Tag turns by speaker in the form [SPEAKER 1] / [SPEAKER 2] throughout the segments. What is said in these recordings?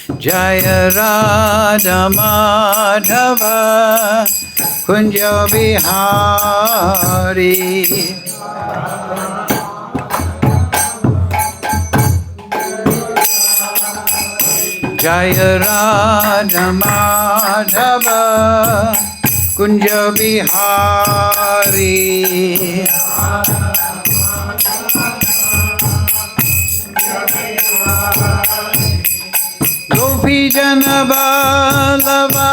[SPEAKER 1] Jaya Radha Madhava Kunja Bihari. Jaya Radha Madhava Kunja Bihari. Gopi Jana Vallabha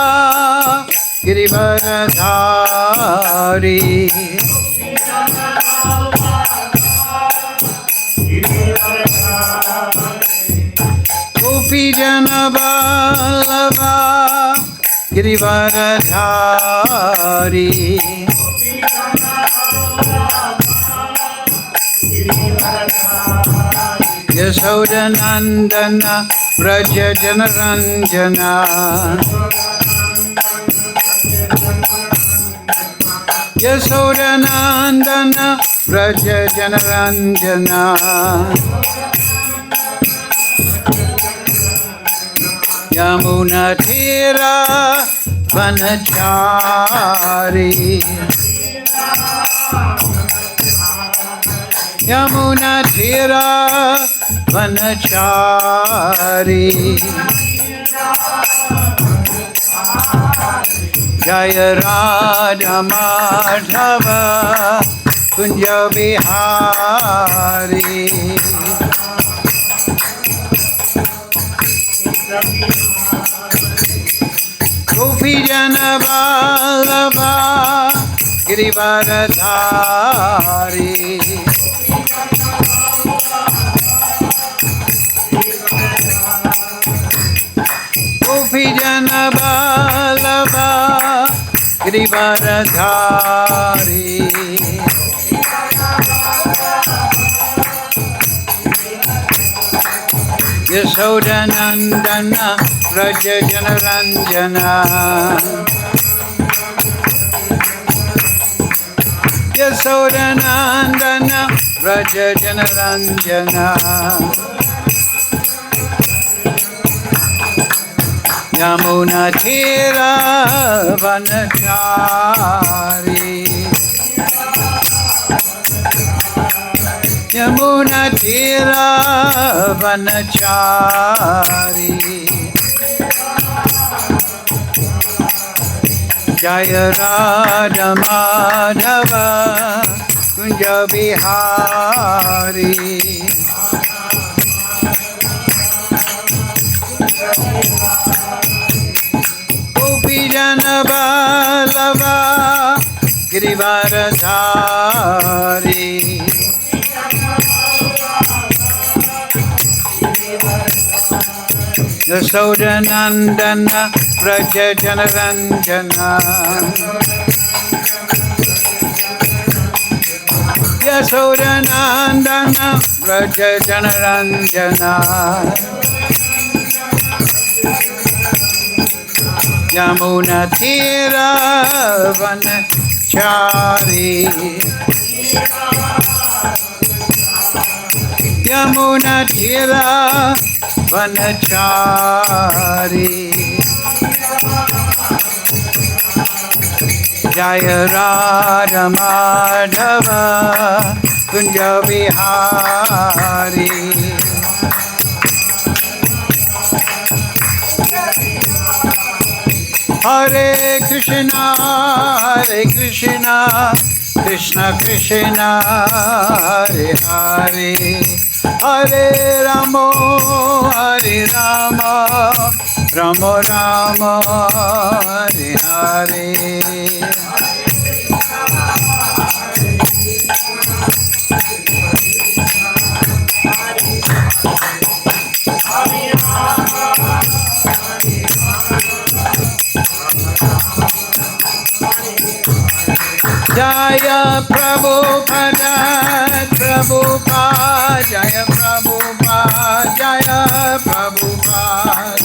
[SPEAKER 1] Girivaradhari. Gopi Jana Vallabha Girivaradhari. Yasoda Nandana Braja Janaranjana. Yasoda Nandana Braja Janaranjana. Yamuna Tira Vanachari. Yamuna Tira Vanachari. Jaya Radha Madhava Kunja Bihari. Gopi Jana Vallabha Girivaradhari. Gopi Jana Vallabha Girivaradhari. Yasoda Nandana Braja Janaranjana. Yasoda Nandana Braja Janaranjana. Yamuna Tira Vanachari. Yamuna Tira Vanachari. Jaya Radha Madhava Kunja Bihari. Gopi Jana Vallabha Girivaradhari. Yasoda Nandana Braja Janaranjana. Yasoda Nandana Braja Janaranjana. Yamuna Tira Vanachari. Yamuna Tira Vanachari. Jaya Radha Madhava Kunja Bihari. Hare Krishna Krishna Krishna Hare Hare. Hare Rama Rama Rama Hare Hare. Jaya Prabhupada Prabhupada Jaya Prabhupada Jaya Prabhupada.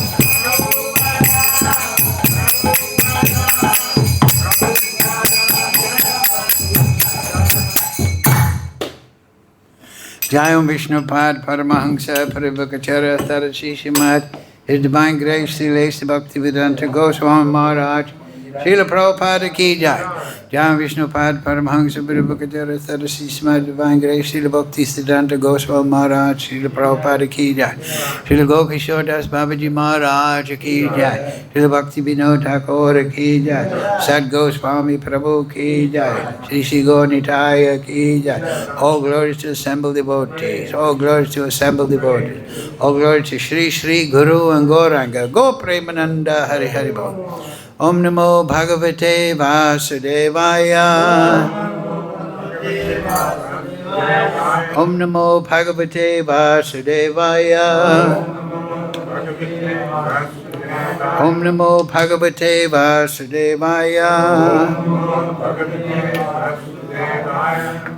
[SPEAKER 1] Jayam Vishnupad Paramahamsa Parivakachara Tarashi Shimad His Divine Grace, Sri Lesi Bhaktivedanta Goswami Maharaj, Srila Prabhupada Ki Jai, Jai Vishnu Pad Paramhansa Prabhukatara Sarasi Sma Divine Grace, Srila Bhakti Siddhanta Goswami Maharaj, Srila Prabhupada Ki Jai, Srila Gokishore Das Babaji Maharaj Ki Jai, Srila Bhakti Vinod Thakur Ki Jai, Sad Goswami Prabhu Ki Jai, Sri Sri Gaunitaya Ki Jai. All glories to assembled devotees, all glories to assembled devotees, all glory to Shri Shri Guru and Gauranga, Go Premananda Hari Hari Bol. Om Namo Bhagavate Vasudevaya. Om Namo Bhagavate Vasudevaya. Om Namo Bhagavate Vasudevaya.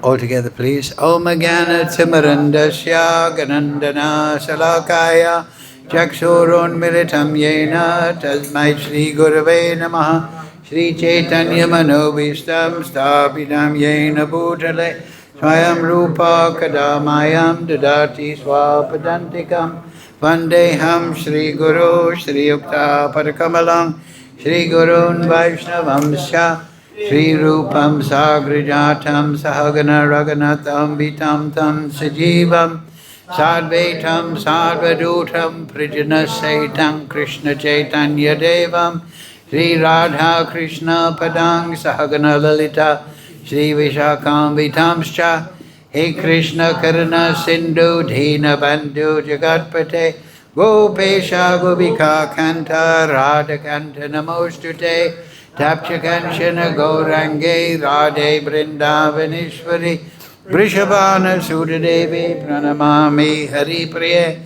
[SPEAKER 1] All together, please. Om Agana Timarandasya Ganandana Salakaya Chakshurun Militam Yena Tasmai Shri Gurave Namaha Shri Chaitanya Manobishtam Sthapitam Yena Bhutale Swayam Rupa Kadamayam Dadati Swapadantikam Vandeham Shri Guru Shri Yukta Parakamalam Shri Gurun Vaishnavamsya Shri Rupam Sagrajatam Sahagana Raghunatam Vitam Tam Sajivam Sadvaitam Sadvadutam Prijana Saitam Krishna Chaitanya Devam Shri Radha Krishna Padang Sahagana Lalita Shri Vishakam Vitamscha He Krishna Karana Sindhu Dina Bandhu Jagatpate Gopesha Gopika Kanta Radha Kanta Namostute Tapchakanshana Gaurange Radhe Vrindavanishwari Vrishabhana Sudadevi Pranamami Hari Priye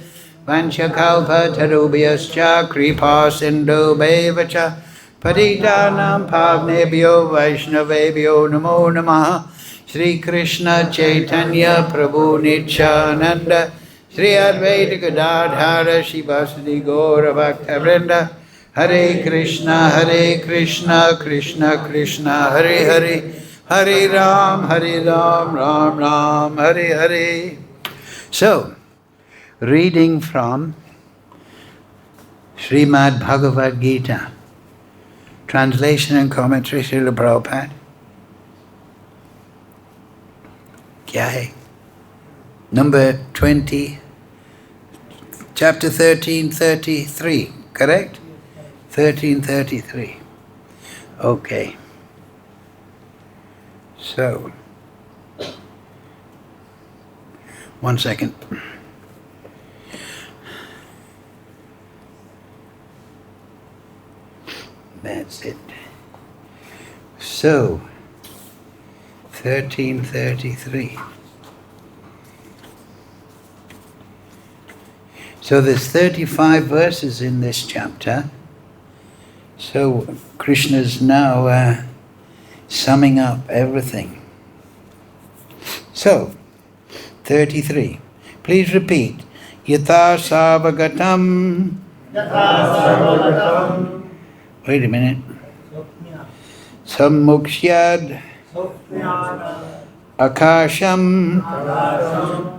[SPEAKER 1] Vanchakalpa Tarubhyascha Kripa Sindhu Bevacha Paditanam Pavnebhyo Vaishnavebhyo Namo Namaha Shri Krishna Chaitanya Prabhu Nityananda Shri Advaita Gadadhara Shivasadi Gaura Bhakta Hare Krishna, Krishna Krishna, Hare Hare, Hare Ram, Ram Ram, Hare Hare. So, reading from Srimad Bhagavad Gita, translation and commentary, Srila Prabhupada. Kya hai? Number 20, chapter 1333, correct? 1333. Okay. So, one second. That's it. So, 1333. So there's 35 verses in this chapter. So Krishna's now summing up everything. So, 33. Please repeat. Yatha savagatam. Wait a minute. Sammuksyad. Akasham.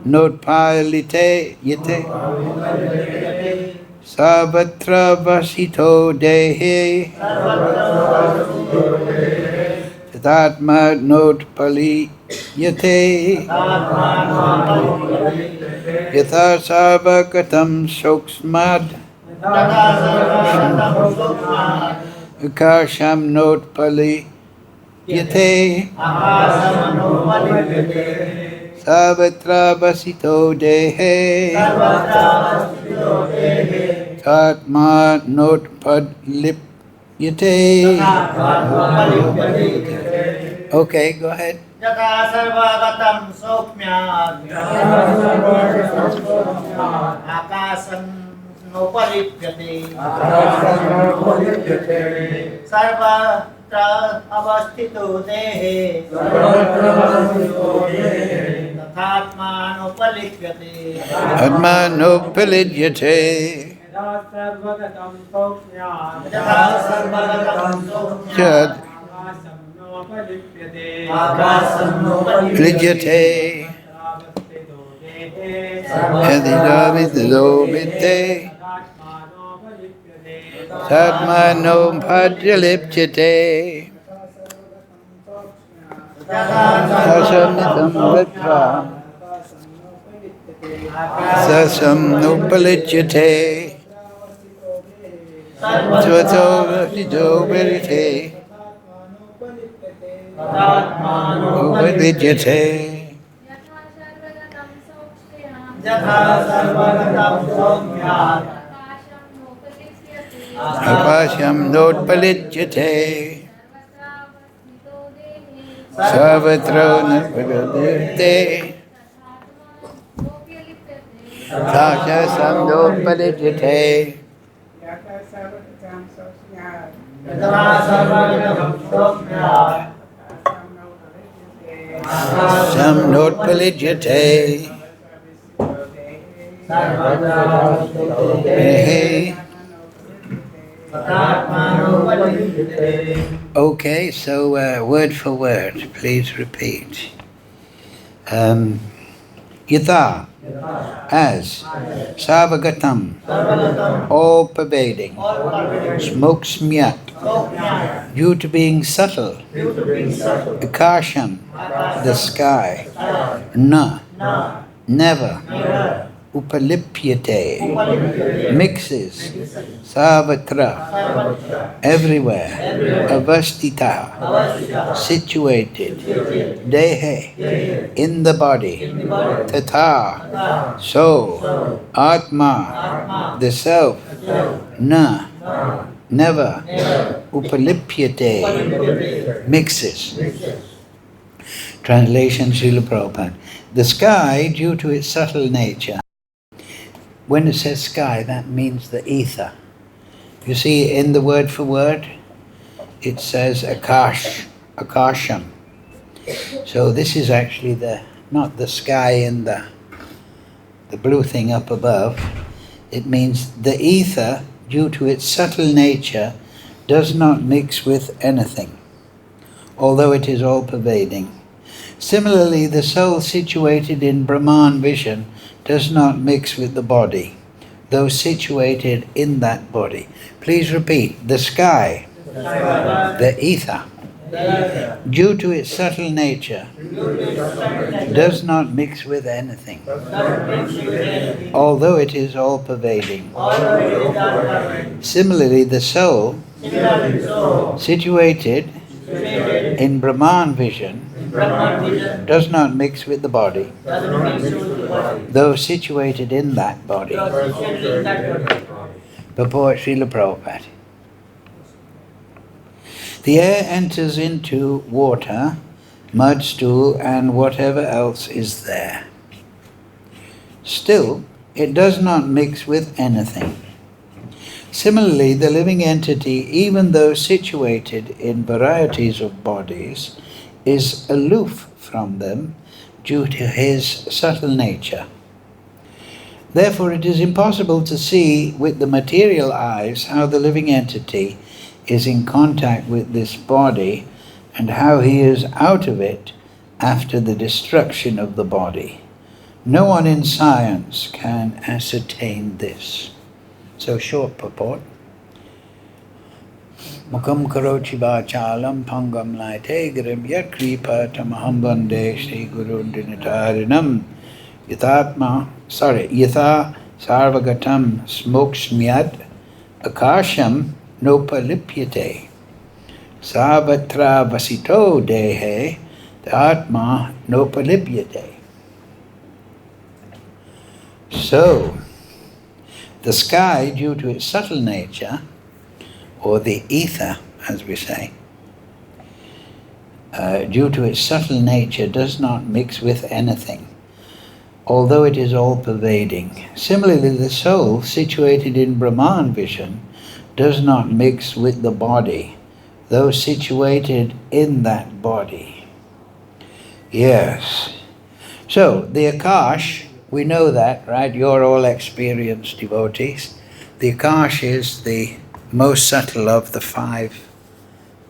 [SPEAKER 1] Notpalite yate. Savatra vasito dehe tatatma notpali yate yatha savakatam soksmad akasham notpali yate savatra vasito dehe Atma notpad lip yate. Okay, go ahead.
[SPEAKER 2] Yata sarvagatam sokmyad akasam nopalipyate sarvatra avasthito dehe tathatma nopalipyate
[SPEAKER 1] Atma nopalidyate. Chad Lidyate Adidavitadobite Satmano Pajalipchite Sasamitam Ritva Sasam Nupalichite Svato Rasido Verite Upadijate Akasham Notpalichate Savatra Nirpadite Sashasam Notpalichate Sam Notpalichate Hey. Okay, so word for word, please repeat. Yatha, as, Savagatam, all pervading, smoke smyat, due to being subtle, Akasham, the sky, Na, never, Upalipyate, mixes, Savatra, everywhere, Avastita, situated, Dehe, in the body, Tata, so, Atma, the self, Na, never, Upalipyate, mixes. Translation Srila Prabhupada. The sky, due to its subtle nature, when it says sky, that means the ether. You see, in the word for word, it says akash, akasham. So this is actually not the sky in the blue thing up above. It means the ether, due to its subtle nature, does not mix with anything, although it is all-pervading. Similarly, the soul situated in Brahman vision does not mix with the body, though situated in that body. Please repeat. The sky, the ether, due to its subtle nature, does not mix with anything, although it is all-pervading. Similarly, the soul, situated in Brahman vision, does not mix with the body, though situated in that body. Purport Srila Prabhupada. The air enters into water, mud, stool, and whatever else is there. Still, it does not mix with anything. Similarly, the living entity, even though situated in varieties of bodies, is aloof from them due to his subtle nature. Therefore, it is impossible to see with the material eyes how the living entity is in contact with this body and how he is out of it after the destruction of the body. No one in science can ascertain this. So, short purport. Mukam karochi vachalam pangam laite girim yat kripa tamaham bande Shri Guru Dinatarinam yatha sarvagatam smokshmyat akasham nopalipyate savatra vasito dehe atma nopalipyate. So, the sky, due to its subtle nature, or the ether, as we say, due to its subtle nature, does not mix with anything, although it is all-pervading. Similarly, the soul, situated in Brahman vision, does not mix with the body, though situated in that body. Yes. So, the Akash, we know that, right? You're all experienced devotees. The Akash is the most subtle of the 5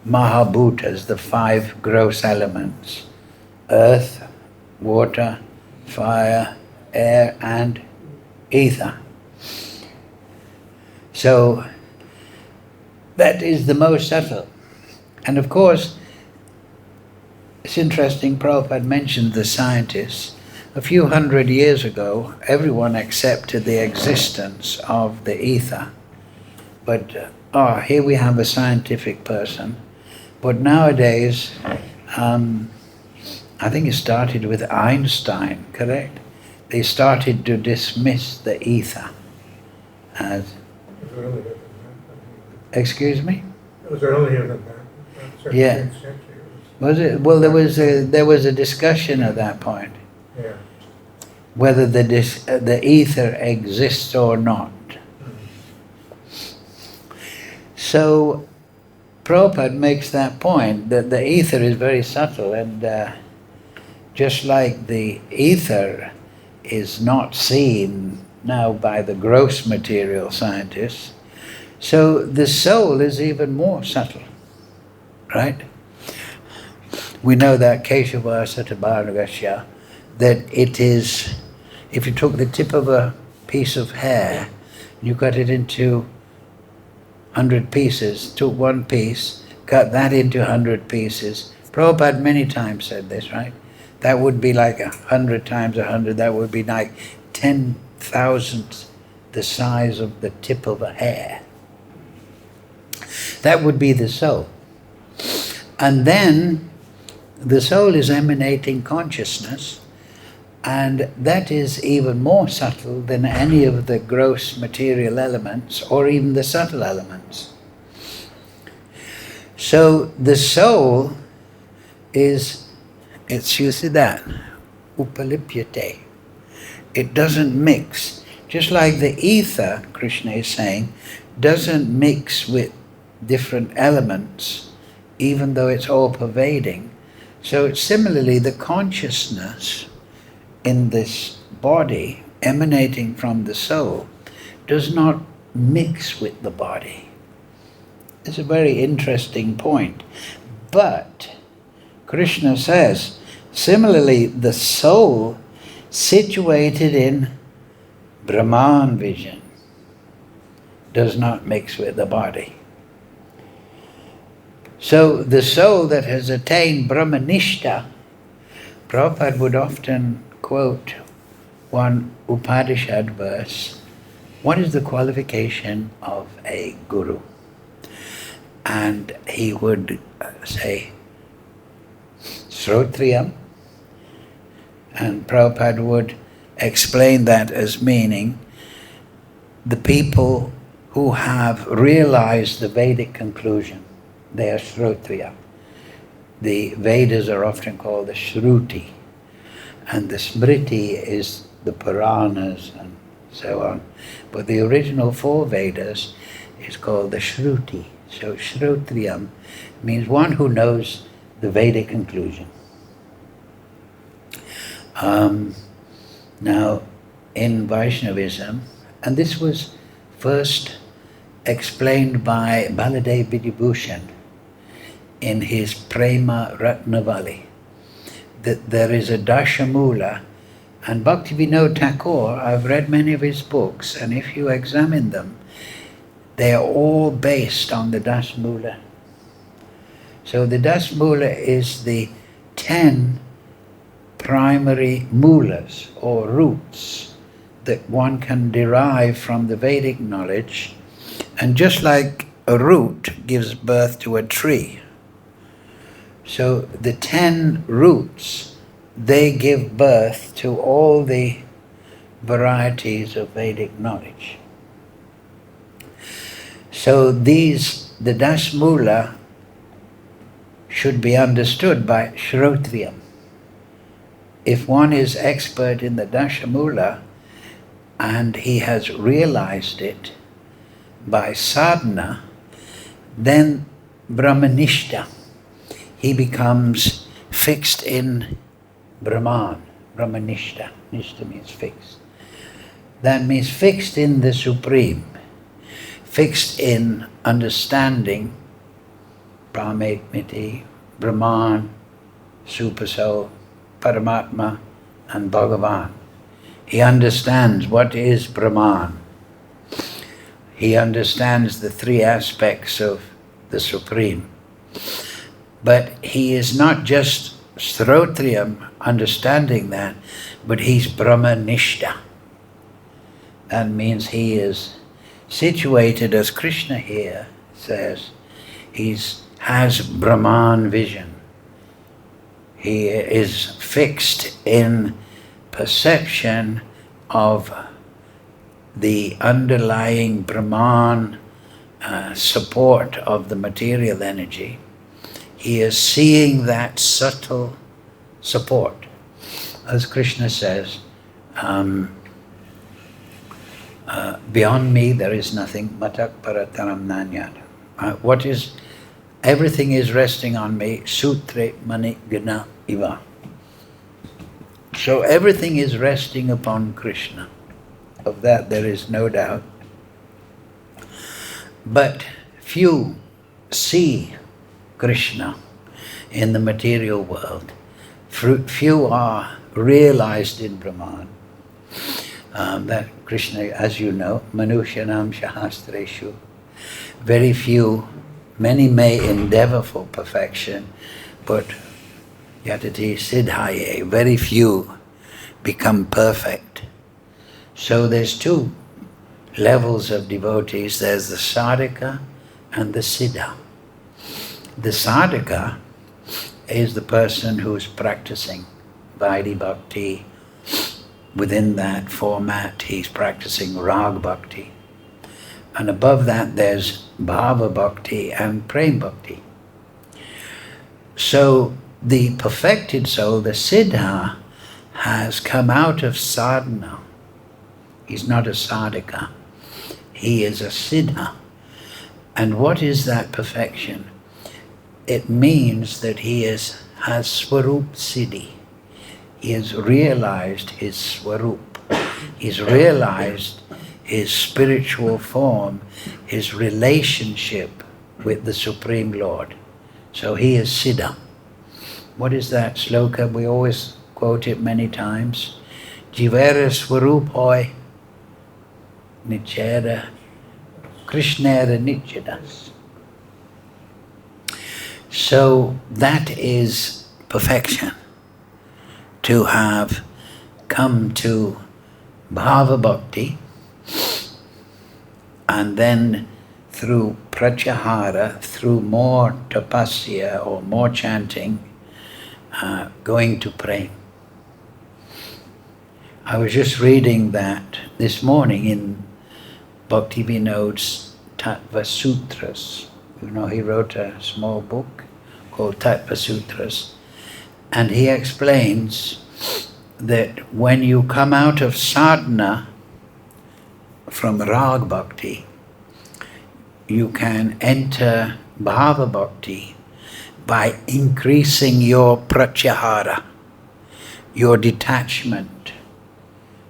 [SPEAKER 1] Mahabhutas, the 5 gross elements: earth, water, fire, air, and ether. So that is the most subtle. And of course, it's interesting, Prabhupada mentioned the scientists. A few hundred years ago, everyone accepted the existence of the ether. But, here we have a scientific person. But nowadays, I think it started with Einstein, correct? They started to dismiss the ether as... Excuse me?
[SPEAKER 3] It was earlier than that.
[SPEAKER 1] Yeah. Was it? Well, there was a discussion at that point.
[SPEAKER 3] Yeah.
[SPEAKER 1] Whether the ether exists or not. So Prabhupada makes that point, that the ether is very subtle, and just like the ether is not seen now by the gross material scientists, so the soul is even more subtle, right? We know that Keshava Satabargasya, that it is, if you took the tip of a piece of hair, you cut it into 100 pieces, took one piece, cut that into 100 pieces. Prabhupada many times said this, right? That would be like 100 times 100, that would be like 10,000 the size of the tip of a hair. That would be the soul. And then the soul is emanating consciousness, and that is even more subtle than any of the gross material elements or even the subtle elements. So the soul is, it's, you see that, upalipyate. It doesn't mix. Just like the ether, Krishna is saying, doesn't mix with different elements, even though it's all pervading. So similarly, the consciousness in this body emanating from the soul does not mix with the body. It's a very interesting point. But Krishna says, similarly, the soul situated in Brahman vision does not mix with the body. So the soul that has attained Brahmanishta, Prabhupada would often quote one Upanishad verse. What is the qualification of a guru? And he would say, Srotriyam. And Prabhupada would explain that as meaning the people who have realized the Vedic conclusion. They are Shrotriya. The Vedas are often called the Shruti, and the Smriti is the Puranas and so on. But the original 4 Vedas is called the Shruti. So Shrotriyam means one who knows the Vedic conclusion. Now, in Vaishnavism, and this was first explained by Baladev Vidyabhushan in his Prema Ratnavali, that there is a Dashamula, and Bhaktivinoda Thakur, I've read many of his books, and if you examine them, they are all based on the Dasmula. So the Dasmula is the 10 primary mulas or roots that one can derive from the Vedic knowledge, and just like a root gives birth to a tree, so the 10 roots, they give birth to all the varieties of Vedic knowledge. So the Dasmula should be understood by Shrotriyam. If one is expert in the Dashamula and he has realized it by sadhana, then Brahmanishta, he becomes fixed in Brahman, Brahmanishta. Nishta means fixed. That means fixed in the Supreme, fixed in understanding Brahmatmiti, Brahman, Super Soul, Paramatma, and Bhagavan. He understands what is Brahman. He understands the three aspects of the Supreme. But he is not just Srotriyam, understanding that, but he's Brahmanishta. That means he is situated, as Krishna here says, has Brahman vision. He is fixed in perception of the underlying Brahman support of the material energy. He is seeing that subtle support. As Krishna says, beyond me there is nothing, matak parataram nanyat. Everything is resting on me, sutre mani gana iva. So everything is resting upon Krishna. Of that there is no doubt. But few see Krishna in the material world. Few are realized in Brahman. That Krishna, as you know, Manushyanam Shahastreshu, very few, many may endeavor for perfection, but yatati siddhaye, very few become perfect. So there's two levels of devotees. There's the sadhaka and the siddha. The sadhaka is the person who's practicing Vaidhi Bhakti. Within that format, he's practicing Rag Bhakti. And above that, there's Bhava Bhakti and Prem Bhakti. So the perfected soul, the siddha, has come out of sadhana. He's not a sadhaka. He is a siddha. And what is that perfection? It means that he has Swarup Siddhi. He has realized his Swarup. He's realized his spiritual form, his relationship with the Supreme Lord. So he is Siddha. What is that sloka? We always quote it many times. Jivera Swarup hoy Nichera Krishnera Nichadas. So that is perfection. To have come to Bhava Bhakti, and then through Pratyahara, through more tapasya or more chanting, going to Prem. I was just reading that this morning in Bhakti Vinod's Tattva Sutras. You know, he wrote a small book called Tattva Sutras. And he explains that when you come out of sadhana from Rag Bhakti, you can enter Bhava Bhakti by increasing your pratyahara, your detachment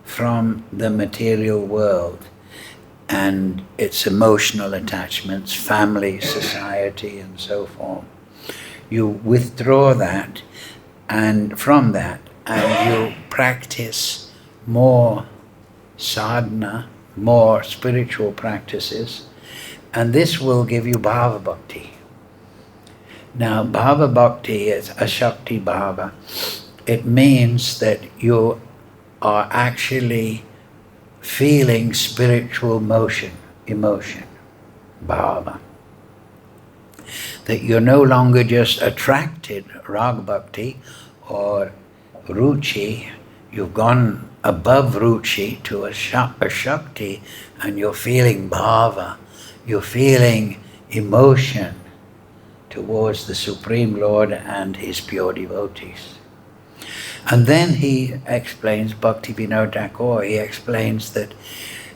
[SPEAKER 1] from the material world and its emotional attachments, family, society, and so forth. You withdraw that, and from that, and you practice more sadhana, more spiritual practices, and this will give you Bhava Bhakti. Now, Bhava Bhakti is Ashakti Bhava. It means that you are actually feeling spiritual emotion, Bhava. That you're no longer just attracted, Rag Bhakti or Ruchi, you've gone above Ruchi to a Shakti, and you're feeling Bhava, you're feeling emotion towards the Supreme Lord and his pure devotees. And then he explains, Bhakti Vinod Thakur, he explains that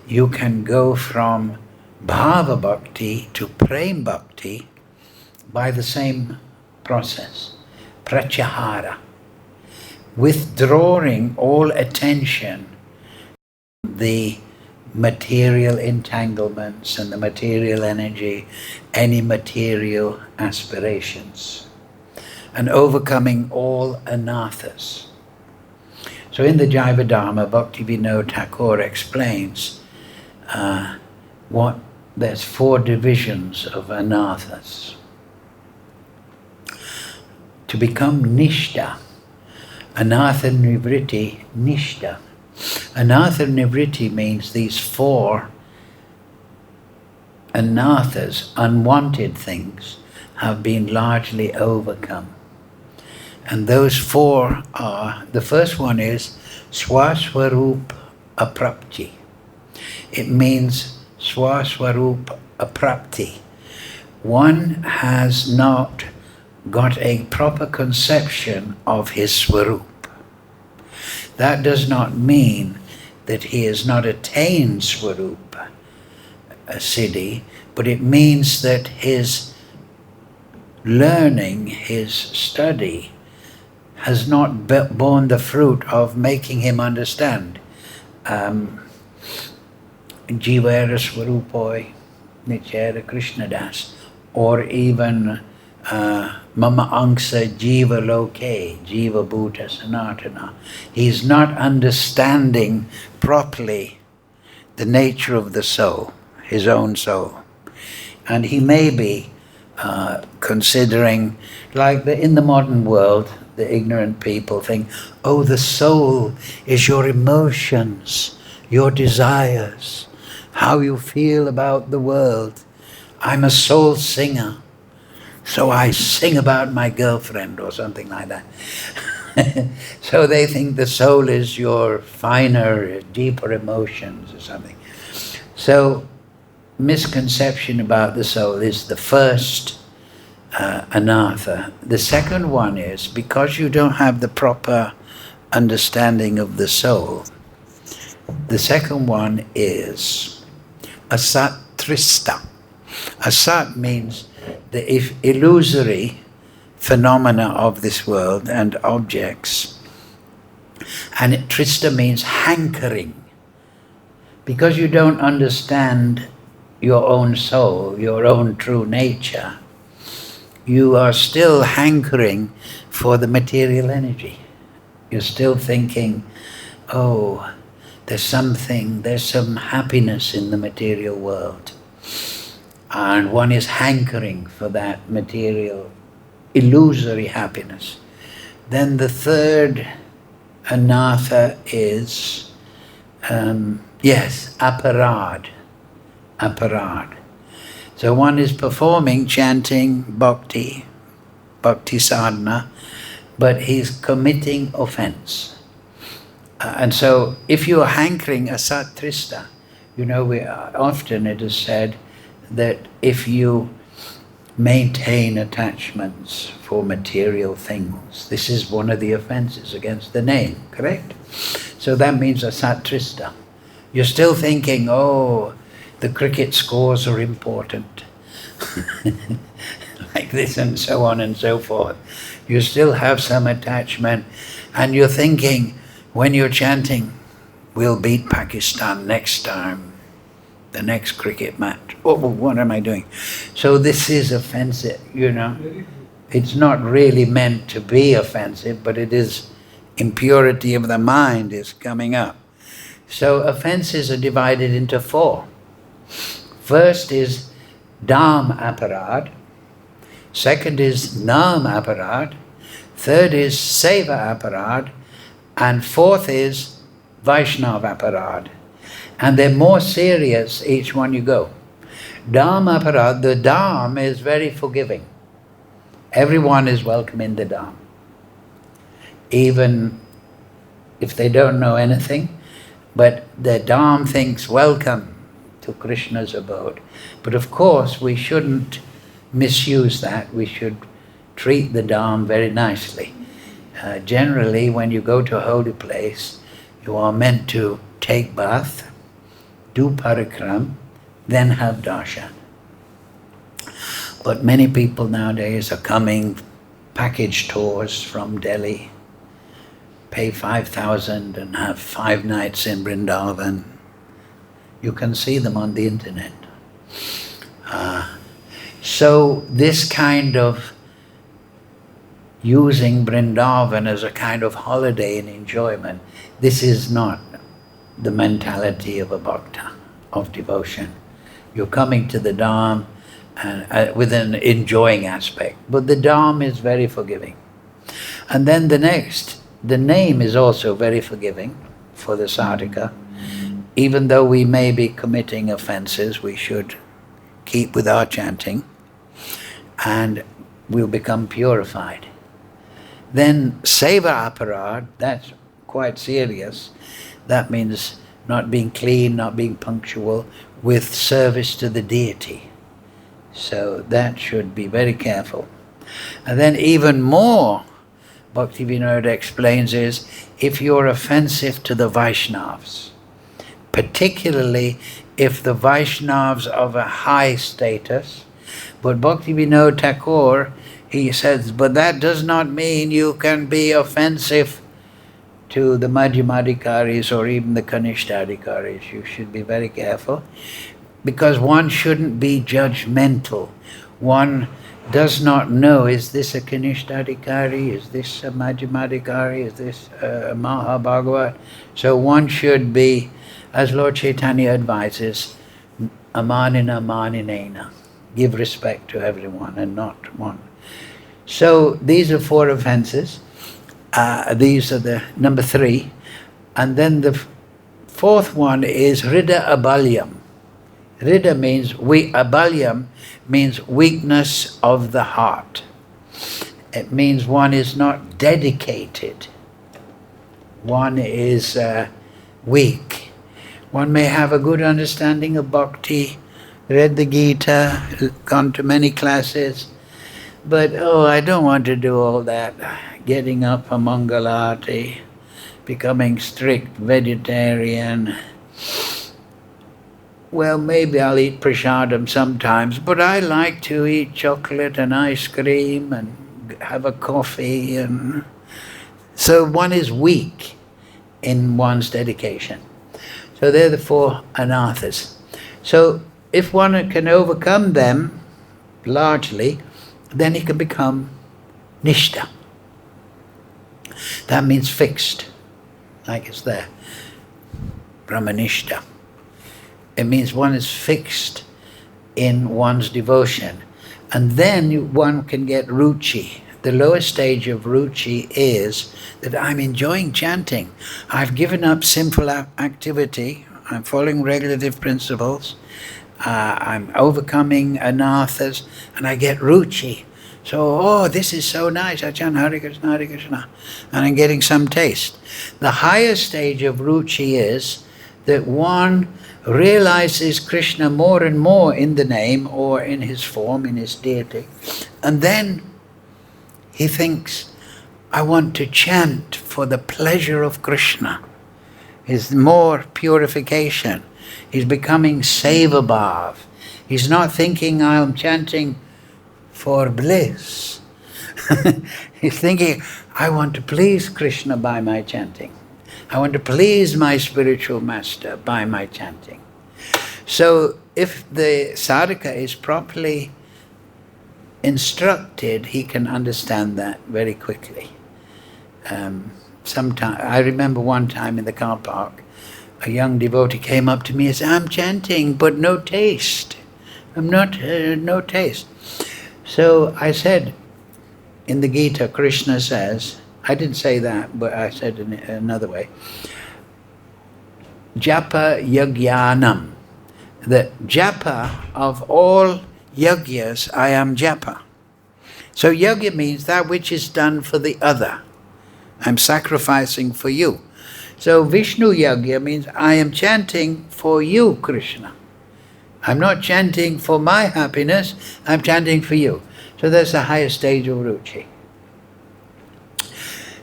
[SPEAKER 1] you can go from Bhava Bhakti to Prem Bhakti by the same process, Pratyahara, withdrawing all attention, the material entanglements and the material energy, any material aspirations, and overcoming all anathas. So in the Jaiva Dharma, Bhakti Vinod Thakur explains what there's 4 divisions of anathas. To become nishta, anatha nivritti, nishta. Anatha nivritti means these 4 anathas, unwanted things, have been largely overcome. And those 4 are, the first one is swaswarup aprapti. It means swaswarup aprapti. One has not got a proper conception of his swarup. That does not mean that he has not attained swarup siddhi, but it means that his learning, his study, has not borne the fruit of making him understand. Jivara Swarupoi Nityara Krishna Das, or even Mama Angsa Jiva Loke, Jiva Bhuta Sanatana. He's not understanding properly the nature of the soul, his own soul. And he may be considering, like in the modern world, the ignorant people think, oh, the soul is your emotions, your desires, how you feel about the world. I'm a soul singer, so I sing about my girlfriend or something like that. So they think the soul is your finer, deeper emotions or something. So misconception about the soul is the first anatha. The second one is, because you don't have the proper understanding of the soul, the second one is asat trista. Asat means the illusory phenomena of this world and objects. And trista means hankering. Because you don't understand your own soul, your own true nature, you are still hankering for the material energy. You're still thinking, oh, there's some happiness in the material world. And one is hankering for that material, illusory happiness. Then the third anatha is, aparad. Aparad. So one is performing, chanting bhakti sadhana, but he's committing offense. And so if you are hankering asat trista, often it is said that if you maintain attachments for material things, this is one of the offenses against the name, correct? So that means asat trista. You're still thinking, oh, the cricket scores are important, like this and so on and so forth. You still have some attachment, and you're thinking, when you're chanting, we'll beat Pakistan next time, the next cricket match. Oh, what am I doing? So this is offensive, It's not really meant to be offensive, but it is impurity of the mind is coming up. So offenses are divided into 4. First is Dham aparad, second is Nam aparad, third is Seva aparad, and fourth is Vaishnav aparad. And they're more serious each one you go. Dham aparad, the Dham is very forgiving. Everyone is welcome in the Dham. Even if they don't know anything, but the Dham thinks welcome to Krishna's abode. But of course, we shouldn't misuse that. We should treat the Dham very nicely. Generally, when you go to a holy place, you are meant to take bath, do parikram, then have darshan. But many people nowadays are coming package tours from Delhi, pay 5,000 and have 5 nights in Vrindavan. You can see them on the internet. So this kind of using Vrindavan as a kind of holiday and enjoyment, this is not the mentality of a bhakta, of devotion. You're coming to the Dham and with an enjoying aspect. But the Dham is very forgiving. And then the name is also very forgiving for the sadhaka. Even though we may be committing offenses, we should keep with our chanting and we'll become purified. Then seva aparad, that's quite serious. That means not being clean, not being punctual with service to the deity. So that should be very careful. And then even more, Bhaktivinoda explains, is if you're offensive to the Vaishnavas, particularly if the Vaishnavas of a high status. But Bhaktivinoda Thakur, he says, but that does not mean you can be offensive to the Madhyamadikaris or even the Kanishtadikaris. You should be very careful, because one shouldn't be judgmental. One does not know, is this a Kanishtadikari, is this a Madhyamadikari, is this a Mahabhagavat? So one should be, as Lord Chaitanya advises, amanina maninena, give respect to everyone and not one. So these are 4 offenses. These are the number 3. And then the 4th one is Hrida Abalyam. Hrida means Abalyam means weakness of the heart. It means one is not dedicated. One is weak. One may have a good understanding of bhakti, read the Gita, gone to many classes, but I don't want to do all that. Getting up a Mangalati, becoming strict vegetarian. Well, maybe I'll eat prasadam sometimes, but I like to eat chocolate and ice cream and have a coffee. And so one is weak in one's dedication. So they're the 4 anarthas. So if one can overcome them largely, then he can become nishta. That means fixed, like it's there, brahmanishta. It means one is fixed in one's devotion. And then one can get ruchi. The lowest stage of ruchi is that I'm enjoying chanting. I've given up sinful activity. I'm following regulative principles. I'm overcoming anarthas, and I get ruchi. So, this is so nice. I chant Hare Krishna, Hare Krishna. And I'm getting some taste. The highest stage of ruchi is that one realizes Krishna more and more in the name or in his form, in his deity. And then he thinks, I want to chant for the pleasure of Krishna. It's more purification. He's becoming sevabhav. He's not thinking I'm chanting for bliss. He's thinking, I want to please Krishna by my chanting. I want to please my spiritual master by my chanting. So if the sadhaka is properly instructed, he can understand that very quickly. I remember one time in the car park, a young devotee came up to me and said, I'm chanting, but no taste. I'm not, no taste. So I said, in the Gita, Krishna says, I didn't say that, but I said in another way, Japa yagyanam. The japa of all yagyas, I am japa. So yagya means that which is done for the other. I'm sacrificing for you. So Vishnu yagya means I am chanting for you, Krishna. I'm not chanting for my happiness, I'm chanting for you. So that's the highest stage of ruchi.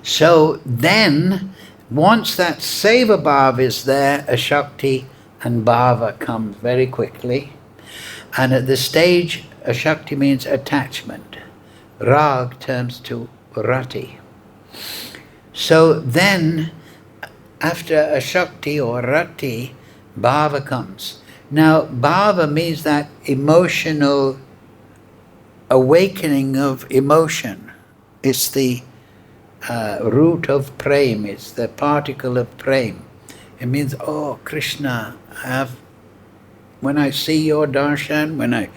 [SPEAKER 1] So then, once that seva bhava is there, a shakti and bhava comes very quickly. And at the stage, a shakti means attachment. Rag turns to rati. So then, after a shakti or rati, bhava comes. Now, bhava means that emotional awakening of emotion. It's the root of prem, it's the particle of prem. It means, oh, Krishna, I have when I see your darshan, when I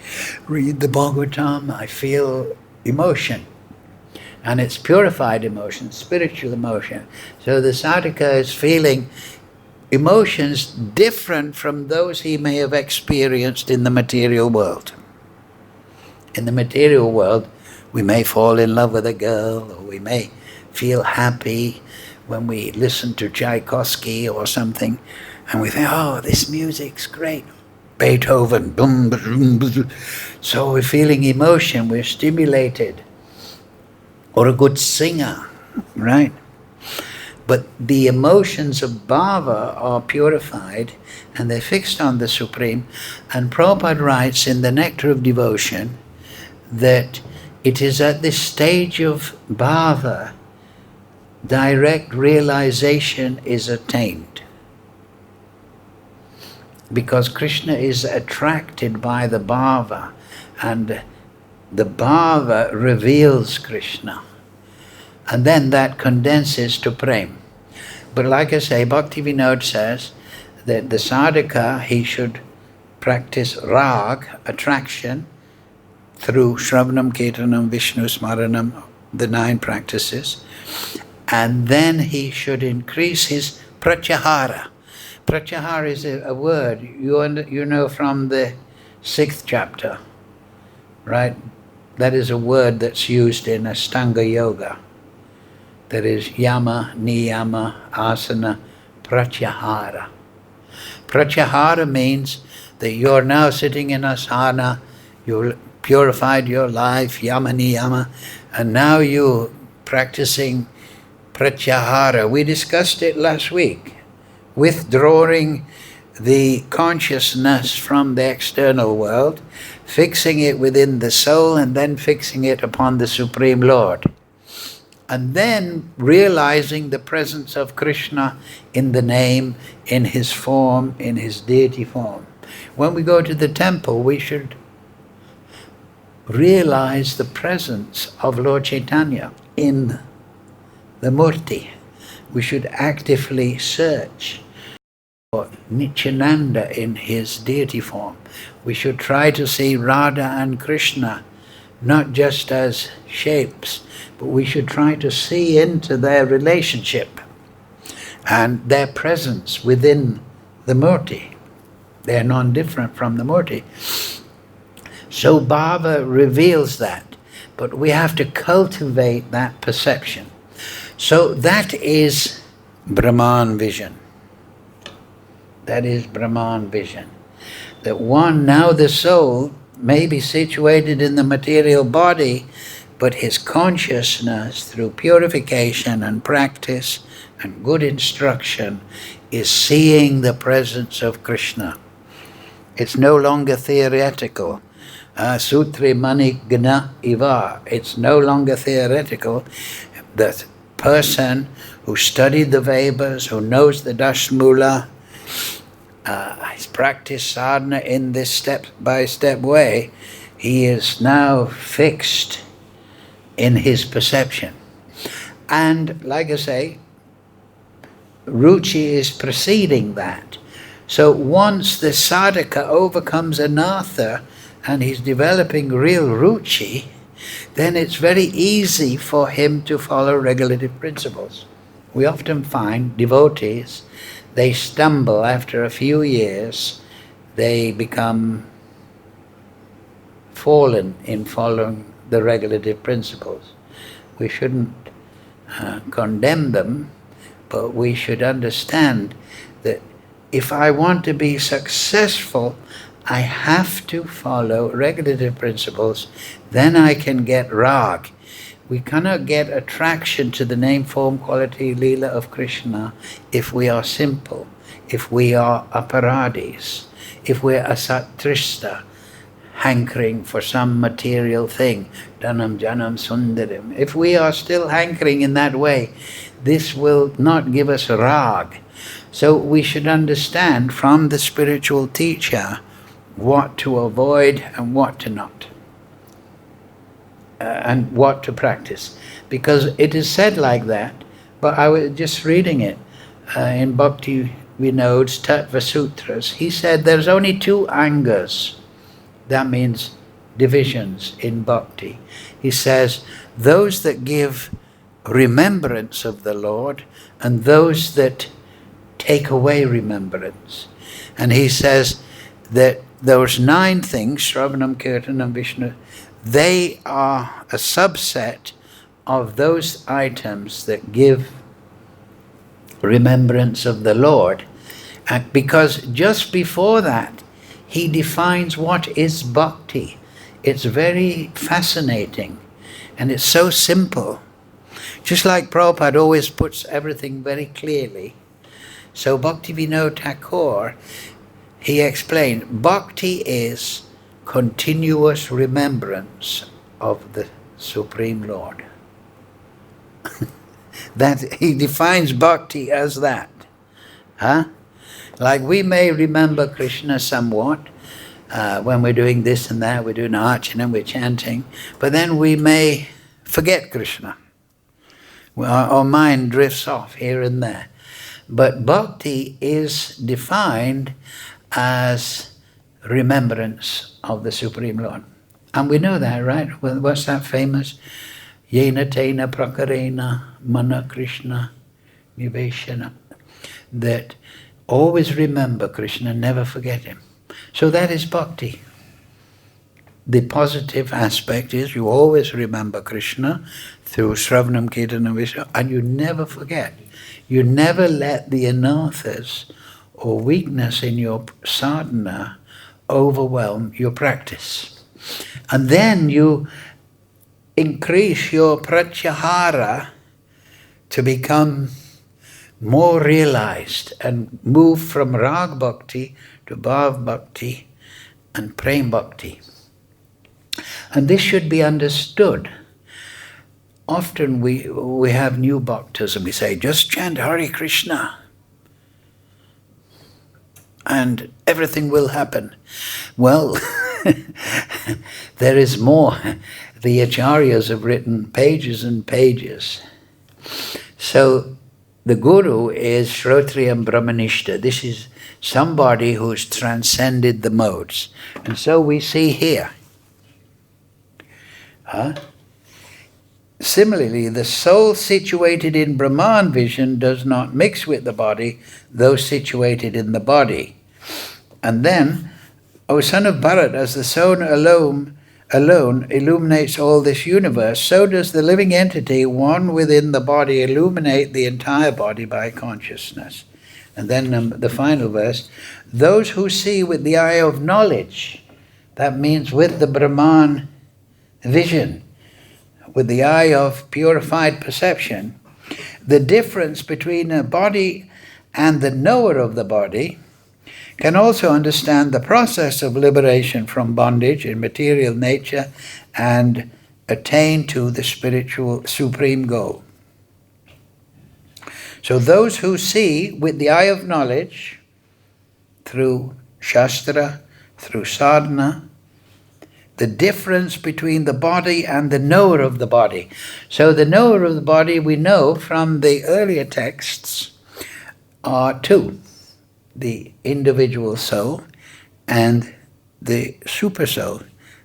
[SPEAKER 1] read the Bhagavatam, I feel emotion. And it's purified emotion, spiritual emotion. So the sadhaka is feeling emotions different from those he may have experienced in the material world. In the material world, we may fall in love with a girl, or we may feel happy when we listen to Tchaikovsky or something, and we think, oh, this music's great. Beethoven, boom, boom, boom. So we're feeling emotion, we're stimulated. Or a good singer, right? But the emotions of bhava are purified and they're fixed on the Supreme. And Prabhupada writes in the Nectar of Devotion that it is at this stage of bhava direct realization is attained. Because Krishna is attracted by the bhava, and the bhava reveals Krishna. And then that condenses to prem. But like I say, Bhaktivinoda says that the sadhaka, he should practice rag, attraction, through Shravanam, Kirtanam, Vishnu Smaranam, the 9 practices. And then he should increase his pratyahara. Pratyahara is a word, you know from the 6th chapter, right? That is a word that's used in Ashtanga Yoga. That is yama, niyama, asana, pratyahara. Pratyahara means that you're now sitting in asana, you purified your life, yama, niyama, and now you're practicing pratyahara. We discussed it last week. Withdrawing the consciousness from the external world, fixing it within the soul, and then fixing it upon the Supreme Lord. And then realizing the presence of Krishna in the name, in his form, in his deity form. When we go to the temple, we should realize the presence of Lord Chaitanya in the murti. We should actively search for Nityananda in his deity form. We should try to see Radha and Krishna not just as shapes, but we should try to see into their relationship and their presence within the murti. They are non-different from the murti. So bhava reveals that, but we have to cultivate that perception. So that is Brahman vision. That is Brahman vision. That one, now the soul may be situated in the material body, but his consciousness through purification and practice and good instruction is seeing the presence of Krishna. It's no longer theoretical. Sutri mani gna iva. It's no longer theoretical. The person who studied the Vedas, who knows the Dashmula, has practiced sadhana in this step-by-step way, he is now fixed in his perception. And like I say, ruchi is preceding that. So once the sadhaka overcomes anartha and he's developing real ruchi, then it's very easy for him to follow regulative principles. We often find devotees, they stumble after a few years, they become fallen in following the regulative principles. We shouldn't condemn them, but we should understand that if I want to be successful, I have to follow regulative principles, then I can get rag. We cannot get attraction to the name, form, quality, lila of Krishna if we are simple, if we are aparadis, if we're asatrista, hankering for some material thing, dhanam, janam, sundarim. If we are still hankering in that way, this will not give us rag. So we should understand from the spiritual teacher what to avoid and what to not. And what to practice. Because it is said like that, but I was just reading it in Bhakti Vinod's Tattva Sutras, he said there's only two angas. That means divisions in bhakti. He says those that give remembrance of the Lord and those that take away remembrance. And he says that those 9 things, Shravanam, Kirtanam, Vishnu, they are a subset of those items that give remembrance of the Lord. And because just before that, he defines what is bhakti. It's very fascinating and it's so simple. Just like Prabhupada always puts everything very clearly. So Bhaktivinoda Thakur, he explained, bhakti is continuous remembrance of the Supreme Lord. That he defines bhakti as that. Huh? Like we may remember Krishna somewhat when we're doing this and that, we're doing archana, we're chanting, but then we may forget Krishna. Our mind drifts off here and there. But bhakti is defined as remembrance of the Supreme Lord. And we know that, right? What's that famous? Yena tena prakarena mana Krishna niveshana. That always remember Krishna, never forget him. So that is bhakti. The positive aspect is you always remember Krishna through Shravanam, Kirtanam, Vishnu, and you never forget. You never let the anarthas or weakness in your sadhana overwhelm your practice. And then you increase your pratyahara to become more realized and move from rag bhakti to bhav bhakti and prem bhakti. And this should be understood. Often we have new bhaktas and we say, just chant Hare Krishna and everything will happen. Well, there is more. The acharyas have written pages and pages. So the guru is Shrotriyam Brahmanishta. This is somebody who's transcended the modes. And so we see here. Similarly, the soul situated in Brahman vision does not mix with the body, though situated in the body. And then, O son of Bharat, as the soul alone illuminates all this universe, so does the living entity, one within the body, illuminate the entire body by consciousness. And then the final verse, those who see with the eye of knowledge, that means with the Brahman vision, with the eye of purified perception, the difference between a body and the knower of the body, can also understand the process of liberation from bondage in material nature and attain to the spiritual supreme goal. So those who see with the eye of knowledge, through Shastra, through sadhana, the difference between the body and the knower of the body. So the knower of the body, we know from the earlier texts, are two. The individual soul and the super soul.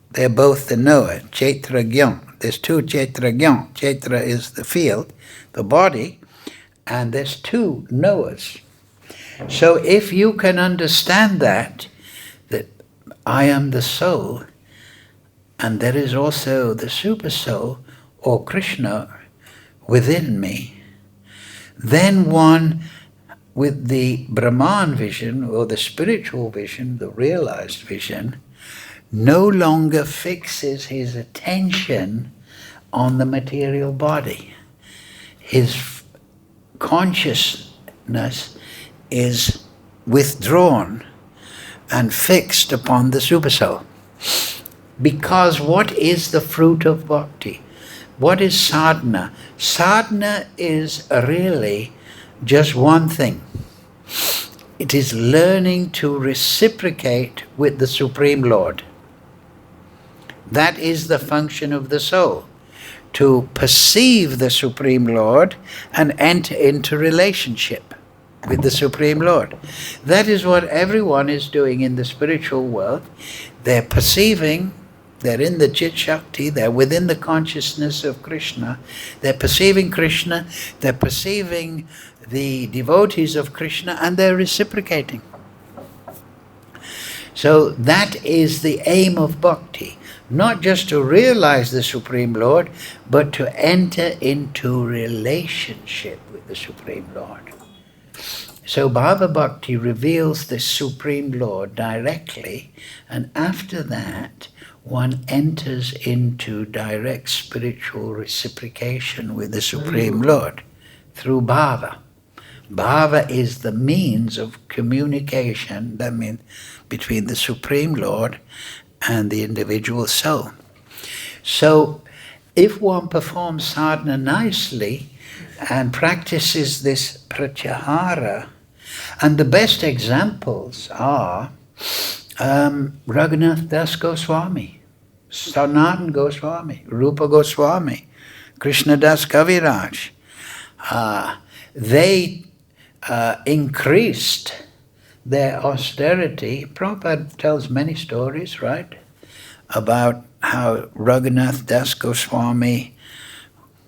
[SPEAKER 1] They're both the knower, Chaitra Gyan. There's two Chaitra Gyan. Chaitra is the field, the body, and there's two knowers. So if you can understand that I am the soul, and there is also the super soul, or Krishna, within me, then one with the Brahman vision, or the spiritual vision, the realized vision, no longer fixes his attention on the material body. His consciousness is withdrawn and fixed upon the supersoul. Because what is the fruit of bhakti? What is sadhana? Sadhana is really just one thing. It is learning to reciprocate with the Supreme Lord. That is the function of the soul, to perceive the Supreme Lord and enter into relationship. with the Supreme Lord. That is what everyone is doing in the spiritual world. They're perceiving, they're in the Chit Shakti, they're within the consciousness of Krishna. They're perceiving Krishna, they're perceiving the devotees of Krishna, and they're reciprocating. So that is the aim of bhakti. Not just to realize the Supreme Lord, but to enter into relationship with the Supreme Lord. So Bhava Bhakti reveals the Supreme Lord directly, and after that one enters into direct spiritual reciprocation with the Supreme Lord through Bhava. Bhava is the means of communication, that means between the Supreme Lord and the individual soul. So if one performs sadhana nicely and practices this pratyahara, and the best examples are Raghunath Das Goswami, Sanatan Goswami, Rupa Goswami, Krishna Das Kaviraj. They increased their austerity. Prabhupada tells many stories, right, about how Raghunath Das Goswami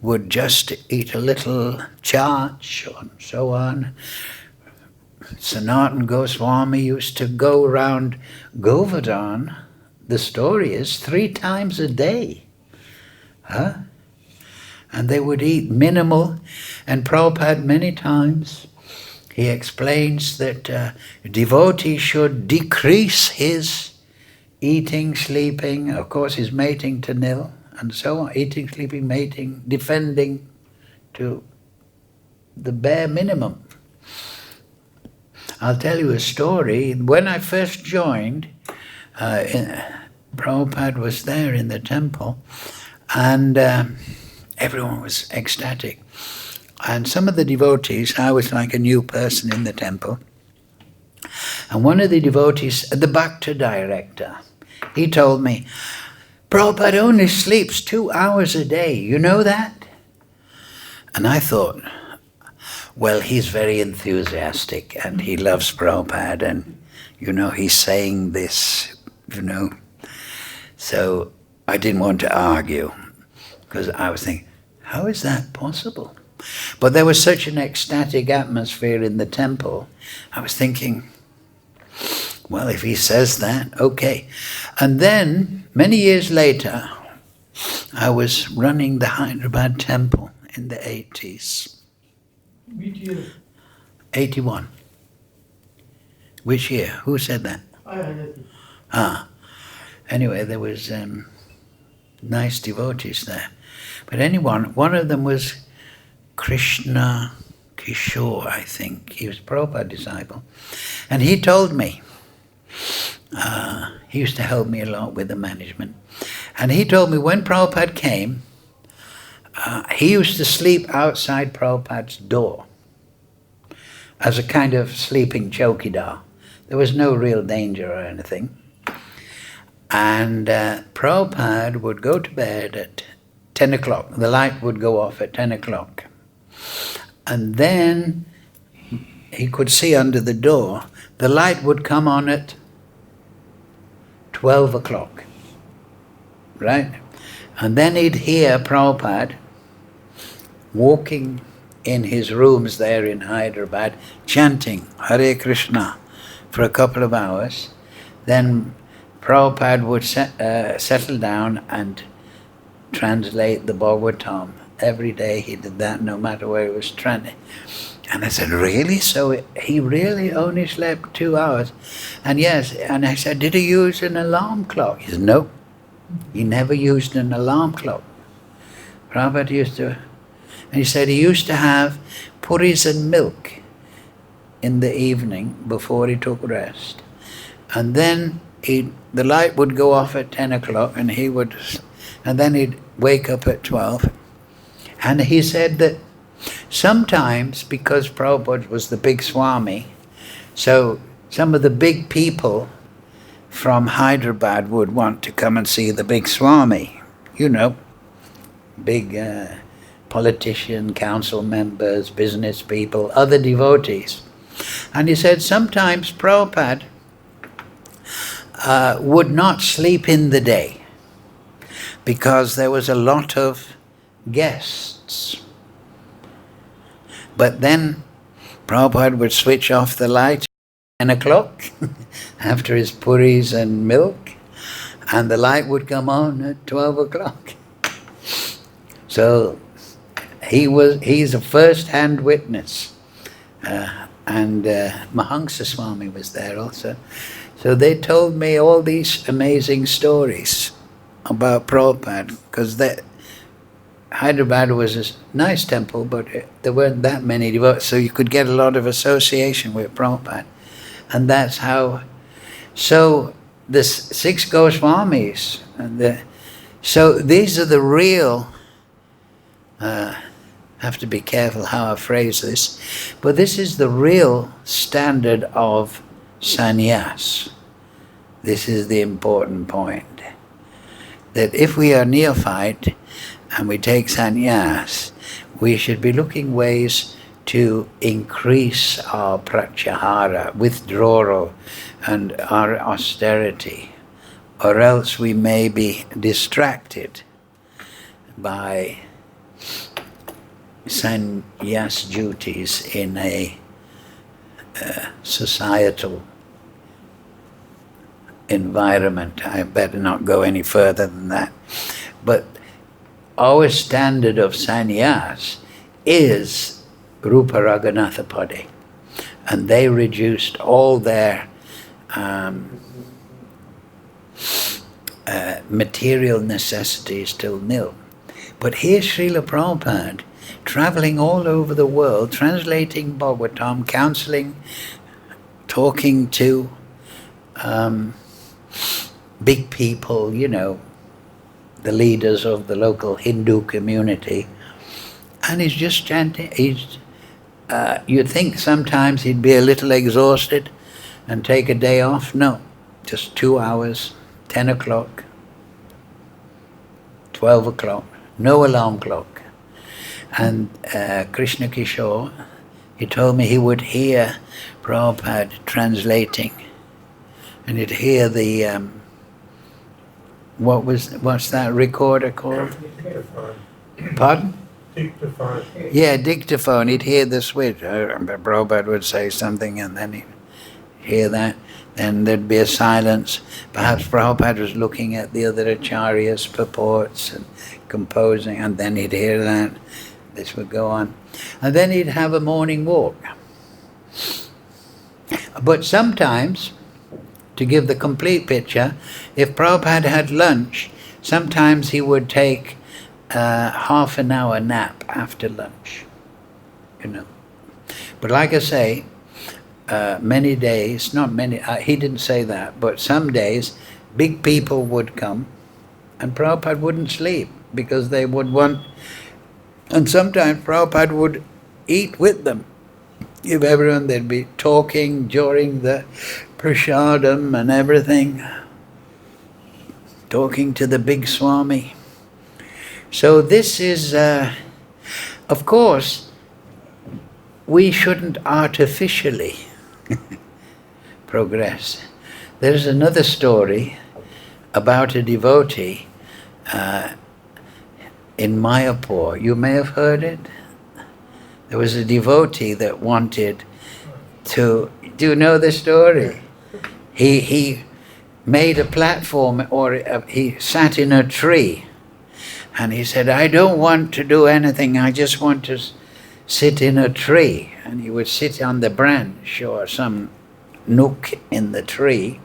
[SPEAKER 1] would just eat a little chach and so on. Sanatan Goswami used to go around Govardhan, the story is, 3 times a day. And they would eat minimal, and Prabhupada many times, he explains that a devotee should decrease his eating, sleeping, of course his mating to nil, and so on, eating, sleeping, mating, defending to the bare minimum. I'll tell you a story. When I first joined, Prabhupada was there in the temple, and everyone was ecstatic. And some of the devotees, I was like a new person in the temple, and one of the devotees, the Bhakta director, he told me, Prabhupada only sleeps 2 hours a day, you know that? And I thought, well, he's very enthusiastic and he loves Prabhupada and, he's saying this, So I didn't want to argue because I was thinking, how is that possible? But there was such an ecstatic atmosphere in the temple. I was thinking, well, if he says that, okay. And then, many years later, I was running the Hyderabad temple in the 80s.
[SPEAKER 4] Which year?
[SPEAKER 1] 81. Which year? Who said that?
[SPEAKER 4] I heard it.
[SPEAKER 1] Anyway, there was nice devotees there. But one of them was Krishna Kishore, I think. He was a Prabhupada disciple. And he told me, he used to help me a lot with the management. And he told me when Prabhupada came, he used to sleep outside Prabhupada's door as a kind of sleeping chowkidar. There was no real danger or anything. And Prabhupada would go to bed at 10 o'clock. The light would go off at 10 o'clock. And then he could see under the door. The light would come on at 12 o'clock. Right? And then he'd hear Prabhupada walking in his rooms there in Hyderabad, chanting Hare Krishna for a couple of hours. Then Prabhupada would settle down and translate the Bhagavatam. Every day he did that, no matter where he was trying. And I said, really? So he really only slept 2 hours? And yes, and I said, did he use an alarm clock? He said, no. He never used an alarm clock. Prabhupada used to, and he said he used to have puris and milk in the evening before he took rest. And then the light would go off at 10 o'clock and then he'd wake up at 12. And he said that sometimes, because Prabhupada was the big Swami, so some of the big people from Hyderabad would want to come and see the big Swami, big politician, council members, business people, other devotees. And he said sometimes Prabhupada would not sleep in the day because there was a lot of guests. But then Prabhupada would switch off the light at 10 o'clock after his puris and milk, and the light would come on at 12 o'clock. So he's a first-hand witness. And Mahamsa Swami was there also. So they told me all these amazing stories about Prabhupada, because Hyderabad was a nice temple, but there weren't that many devotees, so you could get a lot of association with Prabhupada. And that's how, so the 6 Goswamis, so these are the real, have to be careful how I phrase this, but this is the real standard of sannyas. This is the important point. That if we are neophyte and we take sannyas, we should be looking ways to increase our pratyahara, withdrawal, and our austerity, or else we may be distracted by sannyas duties in a societal environment. I better not go any further than that. But our standard of sannyas is Rupa Raghunatha Pade, and they reduced all their material necessities till nil. But here's Srila Prabhupada traveling all over the world, translating Bhagavatam, counseling, talking to big people, you know, the leaders of the local Hindu community, and he's just chanting. You'd think sometimes he'd be a little exhausted and take a day off. No, just 2 hours, 10 o'clock, 12 o'clock, no alarm clock. And Krishna Kishore, he told me he would hear Prabhupada translating, and he'd hear the what's that recorder called?
[SPEAKER 3] Dictaphone.
[SPEAKER 1] Pardon?
[SPEAKER 3] Dictaphone.
[SPEAKER 1] Yeah, dictaphone. He'd hear the switch. Prabhupada would say something, and then he'd hear that. Then there'd be a silence. Perhaps Prabhupada was looking at the other acharyas' purports and composing, and then he'd hear that. This would go on. And then he'd have a morning walk. But sometimes, to give the complete picture, if Prabhupada had lunch, sometimes he would take half an hour nap after lunch, you know. But like I say, many days, not many, he didn't say that, but some days, big people would come and Prabhupada wouldn't sleep because they would want, and sometimes Prabhupada would eat with them. If everyone, they'd be talking during the prasadam and everything, talking to the big Swami. So this is, of course, we shouldn't artificially progress. There's another story about a devotee in Mayapur. You may have heard it. There was a devotee that wanted to, do you know the story? He made a platform, or he sat in a tree, and he said, I don't want to do anything, I just want to sit in a tree. And he would sit on the branch or some nook in the tree,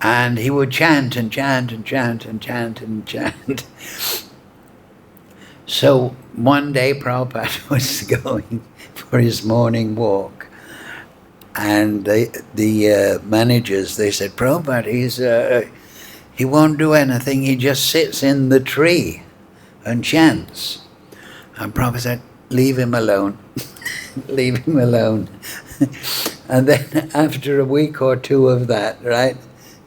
[SPEAKER 1] and he would chant and chant and chant and chant and chant. So one day Prabhupada was going for his morning walk, and the managers, they said, Prabhupada, he won't do anything, he just sits in the tree and chants. And Prabhupada said, leave him alone, leave him alone. And then after a week or two of that, right,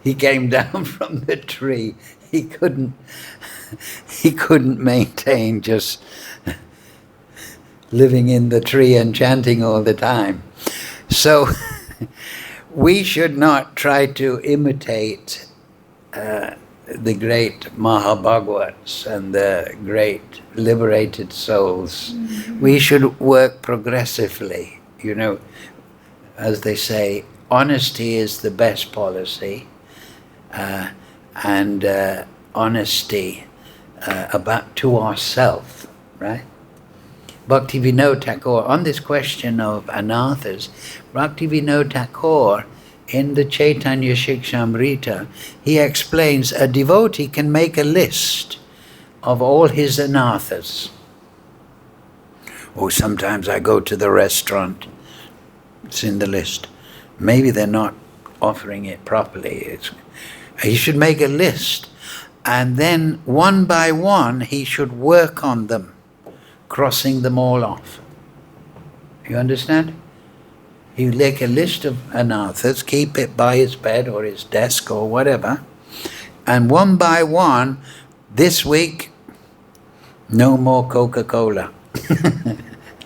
[SPEAKER 1] he came down from the tree. He couldn't maintain just living in the tree and chanting all the time. So we should not try to imitate the great Mahabhagavats and the great liberated souls. We should work progressively. You know, as they say, honesty is the best policy, and honesty about to ourselves, right? Bhaktivinoda Thakur, on this question of anathas, Bhaktivinoda Thakur, in the Chaitanya Shikshamrita, he explains a devotee can make a list of all his anathas. Oh, sometimes I go to the restaurant, it's in the list. Maybe they're not offering it properly. He should make a list, and then one by one he should work on them, crossing them all off. You understand? He will make a list of anathas, keep it by his bed or his desk or whatever, and one by one, this week, no more Coca-Cola.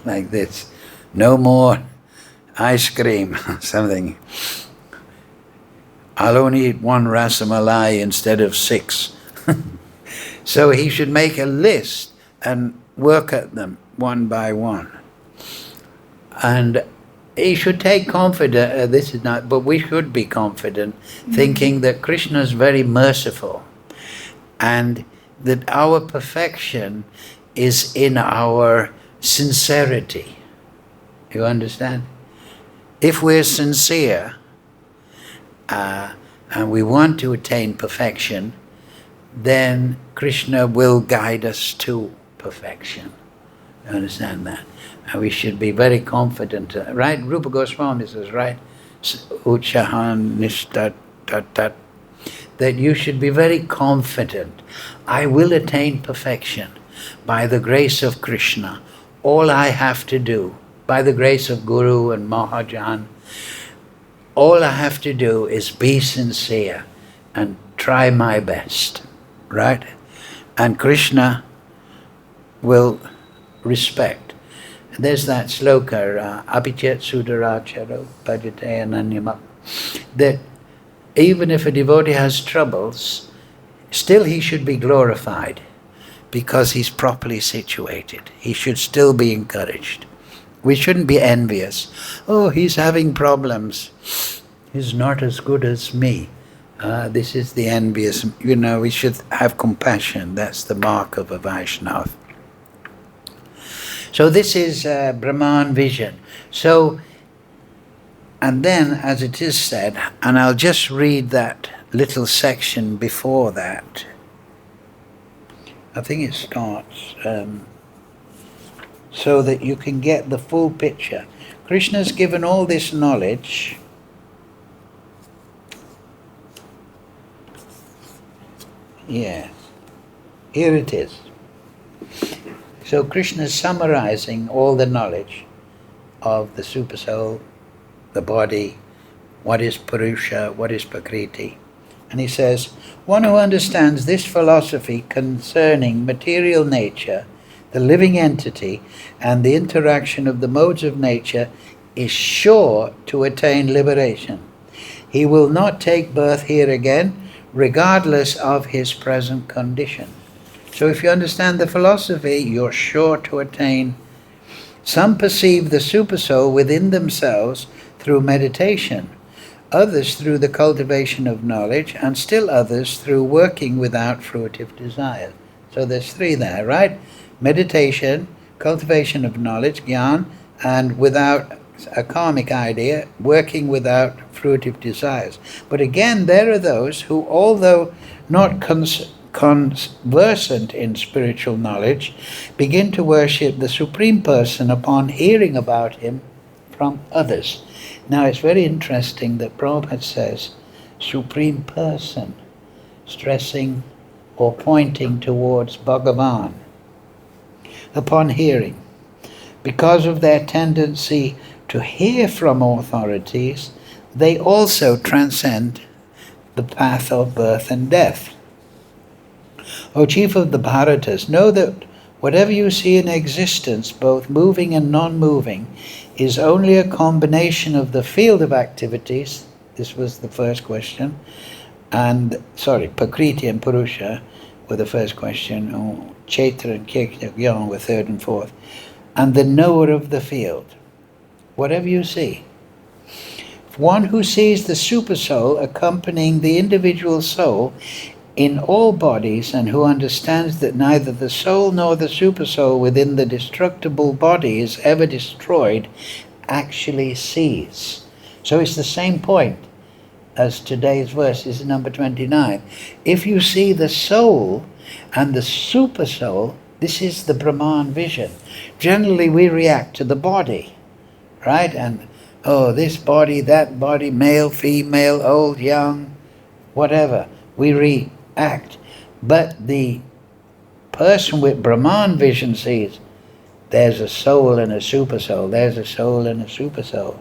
[SPEAKER 1] Like this. No more ice cream, something. I'll only eat one rasamalai instead of 6. So he should make a list and work at them one by one. And he should take confidence, this is not, but we should be confident, thinking that Krishna is very merciful and that our perfection is in our sincerity. You understand? If we're sincere and we want to attain perfection, then Krishna will guide us to perfection. You understand that? And we should be very confident, right? Rupa Goswami says, right? Uchahan nishtat tat tat. That you should be very confident. I will attain perfection by the grace of Krishna. All I have to do, by the grace of Guru and Mahajan, all I have to do is be sincere and try my best, right? And Krishna will respect. There's that sloka, Abhichet Sudaracharo Bhajate Ananyama, that even if a devotee has troubles, still he should be glorified because he's properly situated. He should still be encouraged. We shouldn't be envious. Oh, he's having problems. He's not as good as me. This is the envious. You know, we should have compassion. That's the mark of a Vaishnava. So this is Brahman vision. So, and then as it is said, and I'll just read that little section before that. I think it starts so that you can get the full picture. Krishna's given all this knowledge. Yes, here it is. So Krishna is summarizing all the knowledge of the Supersoul, the body, what is Purusha, what is Prakriti. And he says, one who understands this philosophy concerning material nature, the living entity, and the interaction of the modes of nature is sure to attain liberation. He will not take birth here again, regardless of his present condition. So if you understand the philosophy, you're sure to attain. Some perceive the Supersoul within themselves through meditation, others through the cultivation of knowledge, and still others through working without fruitive desire. So there's 3 there, right? Meditation, cultivation of knowledge, jnana, and without a karmic idea, working without fruitive desires. But again, there are those who, although not conversant in spiritual knowledge, begin to worship the Supreme Person upon hearing about him from others. Now it's very interesting that Prabhupada says Supreme Person, stressing or pointing towards Bhagavan upon hearing. Because of their tendency to hear from authorities, they also transcend the path of birth and death. O chief of the Bharatas, know that whatever you see in existence, both moving and non-moving, is only a combination of the field of activities. This was the first question. And, Prakriti and Purusha were the first question, or Chaitra and Kirtan were third and fourth. And the knower of the field. Whatever you see. One who sees the supersoul accompanying the individual soul in all bodies, and who understands that neither the soul nor the supersoul within the destructible body is ever destroyed, actually sees. So it's the same point as today's verse is number 29. If you see the soul and the supersoul, this is the Brahman vision. Generally we react to the body, right? And this body, that body, male, female, old, young, whatever. We react. But the person with Brahman vision sees there's a soul and a supersoul. There's a soul and a supersoul.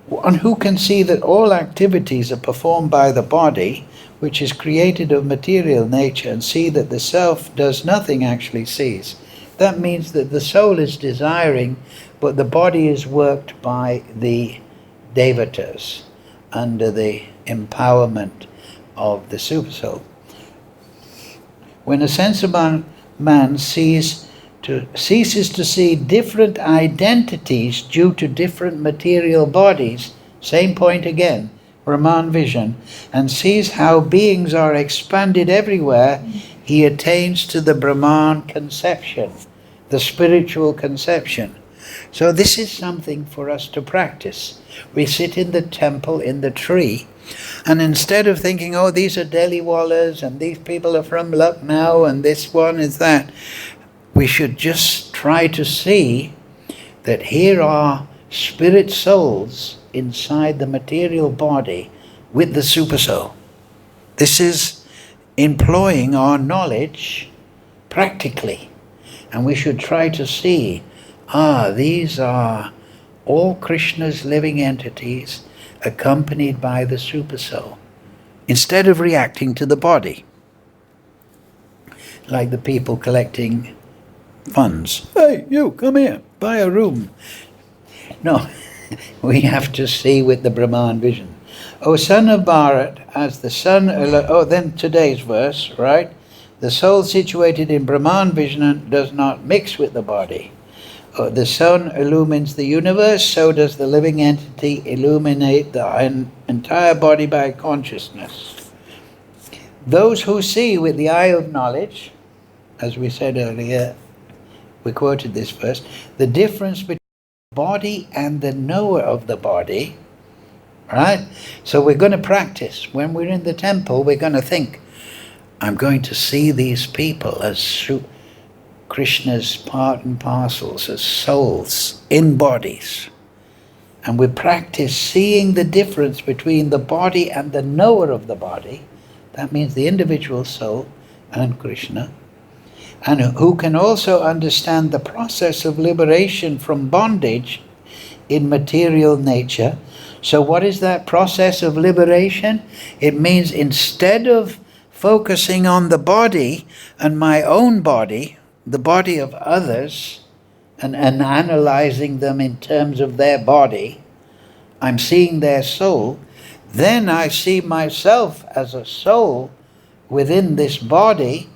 [SPEAKER 1] One who can see that all activities are performed by the body, which is created of material nature, and see that the self does nothing, actually sees. That means that the soul is desiring, but the body is worked by the devatas under the empowerment of the supersoul. When a sensible man ceases to see different identities due to different material bodies, same point again, Brahman vision, and sees how beings are expanded everywhere, he attains to the Brahman conception, the spiritual conception. So this is something for us to practice. We sit in the temple, in the tree, and instead of thinking, these are Delhi-wallahs, and these people are from Lucknow, and this one is that, we should just try to see that here are spirit souls inside the material body with the supersoul. This is employing our knowledge practically. And we should try to see, these are all Krishna's living entities accompanied by the supersoul, instead of reacting to the body. Like the people collecting funds. Hey, you, come here, buy a room. No, we have to see with the Brahman vision. O son of Bharat, as the sun, then today's verse, right? The soul situated in Brahman vision does not mix with the body. The sun illumines the universe, so does the living entity illuminate the entire body by consciousness. Those who see with the eye of knowledge, as we said earlier, we quoted this verse, the difference between the body and the knower of the body, right? So we're going to practice. When we're in the temple, we're going to think, I'm going to see these people as Krishna's part and parcels, as souls in bodies. And we practice seeing the difference between the body and the knower of the body. That means the individual soul and Krishna. And who can also understand the process of liberation from bondage in material nature. So what is that process of liberation? It means instead of focusing on the body and my own body, the body of others, and analyzing them in terms of their body, I'm seeing their soul, then I see myself as a soul within this body,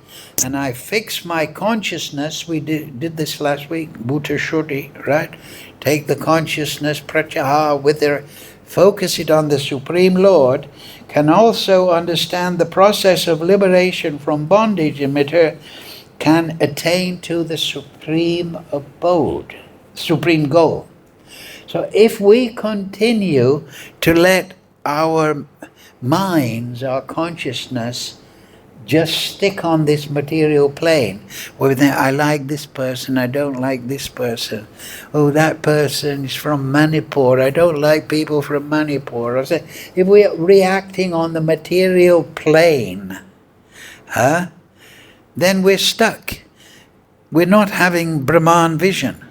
[SPEAKER 1] and I fix my consciousness. We did this last week, Bhuta Shuddhi, right? Take the consciousness, pratyaha, focus it on the Supreme Lord, can also understand the process of liberation from bondage in matter, can attain to the supreme abode, supreme goal. So if we continue to let our minds, our consciousness, just stick on this material plane, where we think, I like this person, I don't like this person. Oh, that person is from Manipur, I don't like people from Manipur. If we're reacting on the material plane, then we're stuck. We're not having Brahman vision.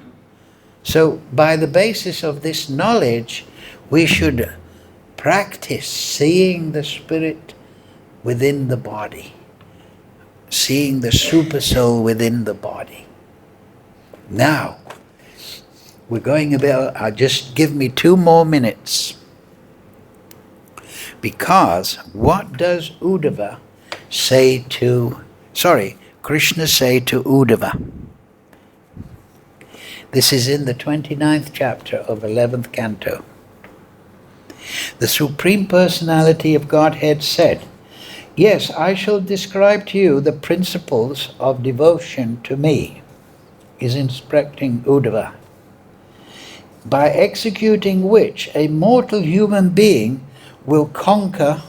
[SPEAKER 1] So by the basis of this knowledge, we should practice seeing the spirit within the body. seeing the super soul within the body. Now, we're going about, just give me 2 more minutes. Because what does Uddhava say to, Krishna say to Uddhava? This is in the 29th chapter of 11th canto. The Supreme Personality of Godhead said, "Yes, I shall describe to you the principles of devotion to me," is instructing Uddhava, "by executing which a mortal human being will conquer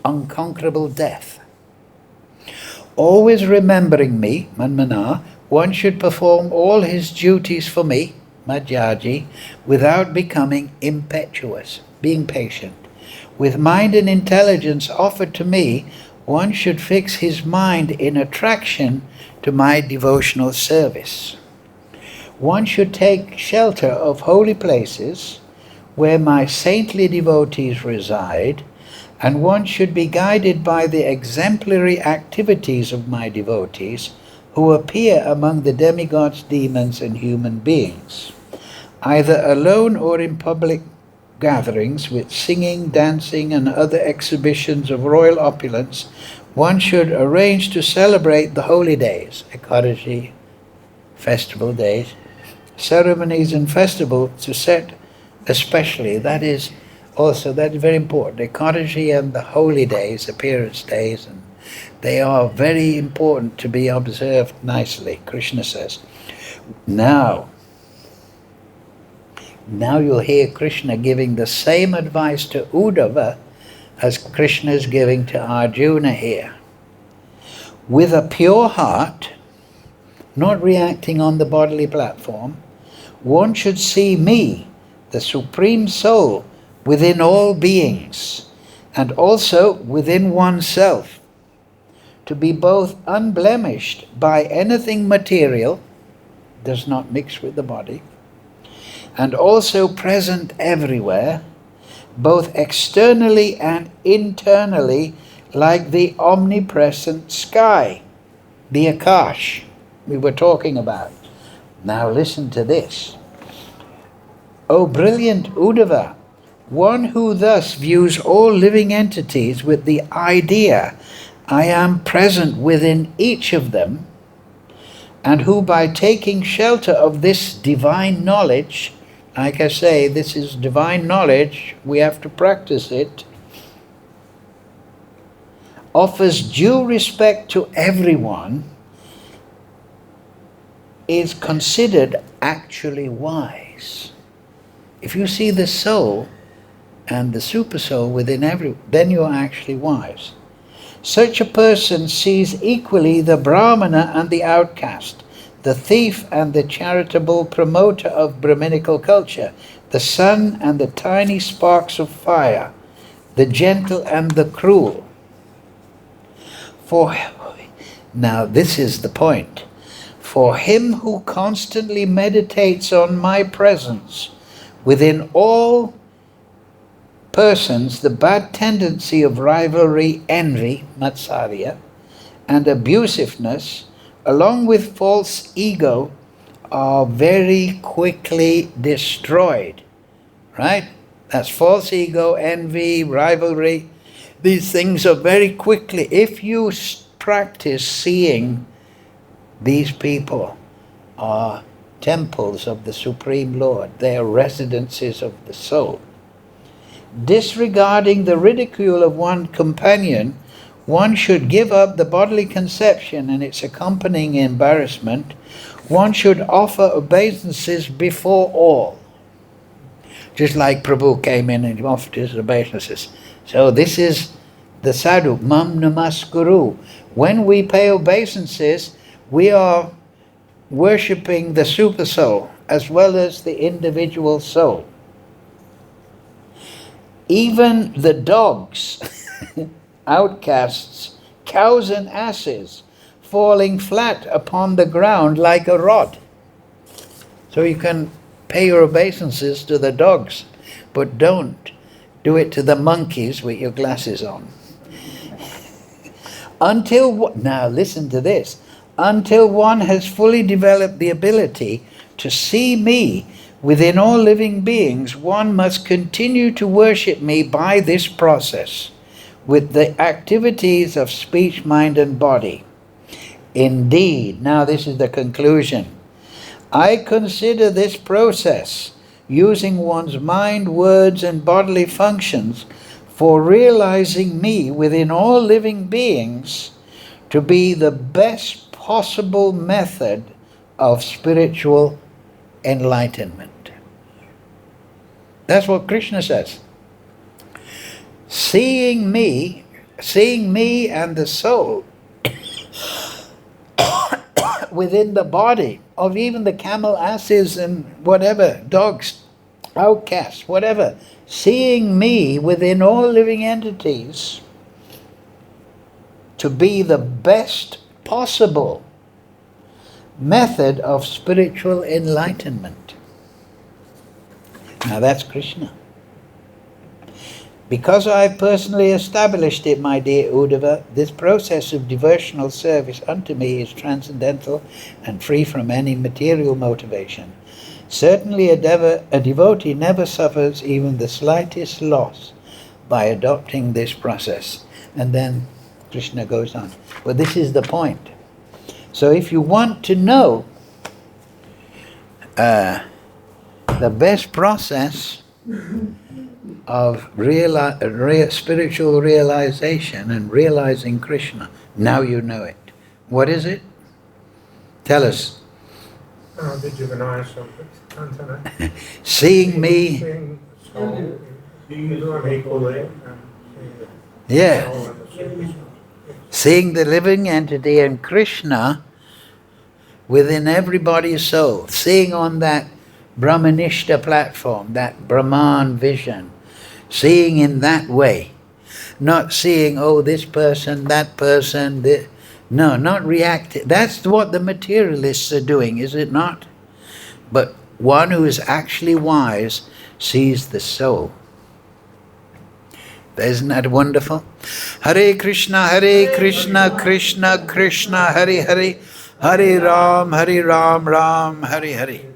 [SPEAKER 1] unconquerable death. Always remembering me, Manmana, one should perform all his duties for me, Madhyaji, without becoming impetuous, being patient. With mind and intelligence offered to me, one should fix his mind in attraction to my devotional service. One should take shelter of holy places where my saintly devotees reside, and one should be guided by the exemplary activities of my devotees who appear among the demigods, demons, and human beings. Either alone or in public gatherings with singing, dancing, and other exhibitions of royal opulence, one should arrange to celebrate the holy days, Ekadashi, festival days, ceremonies and festivals to set especially, that is very important, Ekadashi and the holy days, appearance days, and they are very important to be observed nicely, Krishna says. Now you'll hear Krishna giving the same advice to Uddhava as Krishna is giving to Arjuna here. With a pure heart, not reacting on the bodily platform, one should see me, the Supreme Soul, within all beings, and also within oneself, to be both unblemished by anything material, does not mix with the body, and also present everywhere, both externally and internally, like the omnipresent sky, the Akash we were talking about. Now listen to this. O brilliant Uddhava, one who thus views all living entities with the idea, I am present within each of them, and who by taking shelter of this divine knowledge, like I say, this is divine knowledge, we have to practice it, offers due respect to everyone, is considered actually wise. If you see the soul and the super soul within then you are actually wise. Such a person sees equally the Brahmana and the outcast, the thief and the charitable promoter of Brahminical culture, the sun and the tiny sparks of fire, the gentle and the cruel. Now this is the point. For him who constantly meditates on my presence, within all persons the bad tendency of rivalry, envy, matsarya, and abusiveness, along with false ego, are very quickly destroyed. Right? That's false ego, envy, rivalry. These things are very quickly, if you practice seeing these people are temples of the Supreme Lord, they are residences of the soul. Disregarding the ridicule of one companion, one should give up the bodily conception and its accompanying embarrassment. One should offer obeisances before all. Just like Prabhu came in and offered his obeisances. So this is the sadhu, mam namaskuru. When we pay obeisances, we are worshipping the super soul as well as the individual soul. Even the dogs, outcasts, cows and asses, falling flat upon the ground like a rod. So you can pay your obeisances to the dogs, but don't do it to the monkeys with your glasses on. Now listen to this. Until one has fully developed the ability to see me within all living beings, one must continue to worship me by this process, with the activities of speech, mind, and body. Indeed, now this is the conclusion. I consider this process, using one's mind, words, and bodily functions for realizing me within all living beings, to be the best possible method of spiritual enlightenment. That's what Krishna says. Seeing me and the soul within the body of even the camel, asses, and whatever, dogs, outcasts, whatever, seeing me within all living entities to be the best possible method of spiritual enlightenment. Now that's Krishna. Because I've personally established it, my dear Uddhava, this process of devotional service unto me is transcendental and free from any material motivation. Certainly a devotee never suffers even the slightest loss by adopting this process. And then Krishna goes on. Well, this is the point. So if you want to know the best process of spiritual realization and realizing Krishna, now you know it. What is it? Tell us. Seeing me. Yeah. Seeing the living entity and Krishna within everybody's soul. Seeing on that Brahmanishta platform, that Brahman vision. Seeing in that way. Not seeing, oh, this person, that person. No, not reacting. That's what the materialists are doing, is it not? But one who is actually wise sees the soul. Isn't that wonderful? Hare Krishna, Krishna Krishna, Hare Hare, Hare Ram, Ram Hare Hare.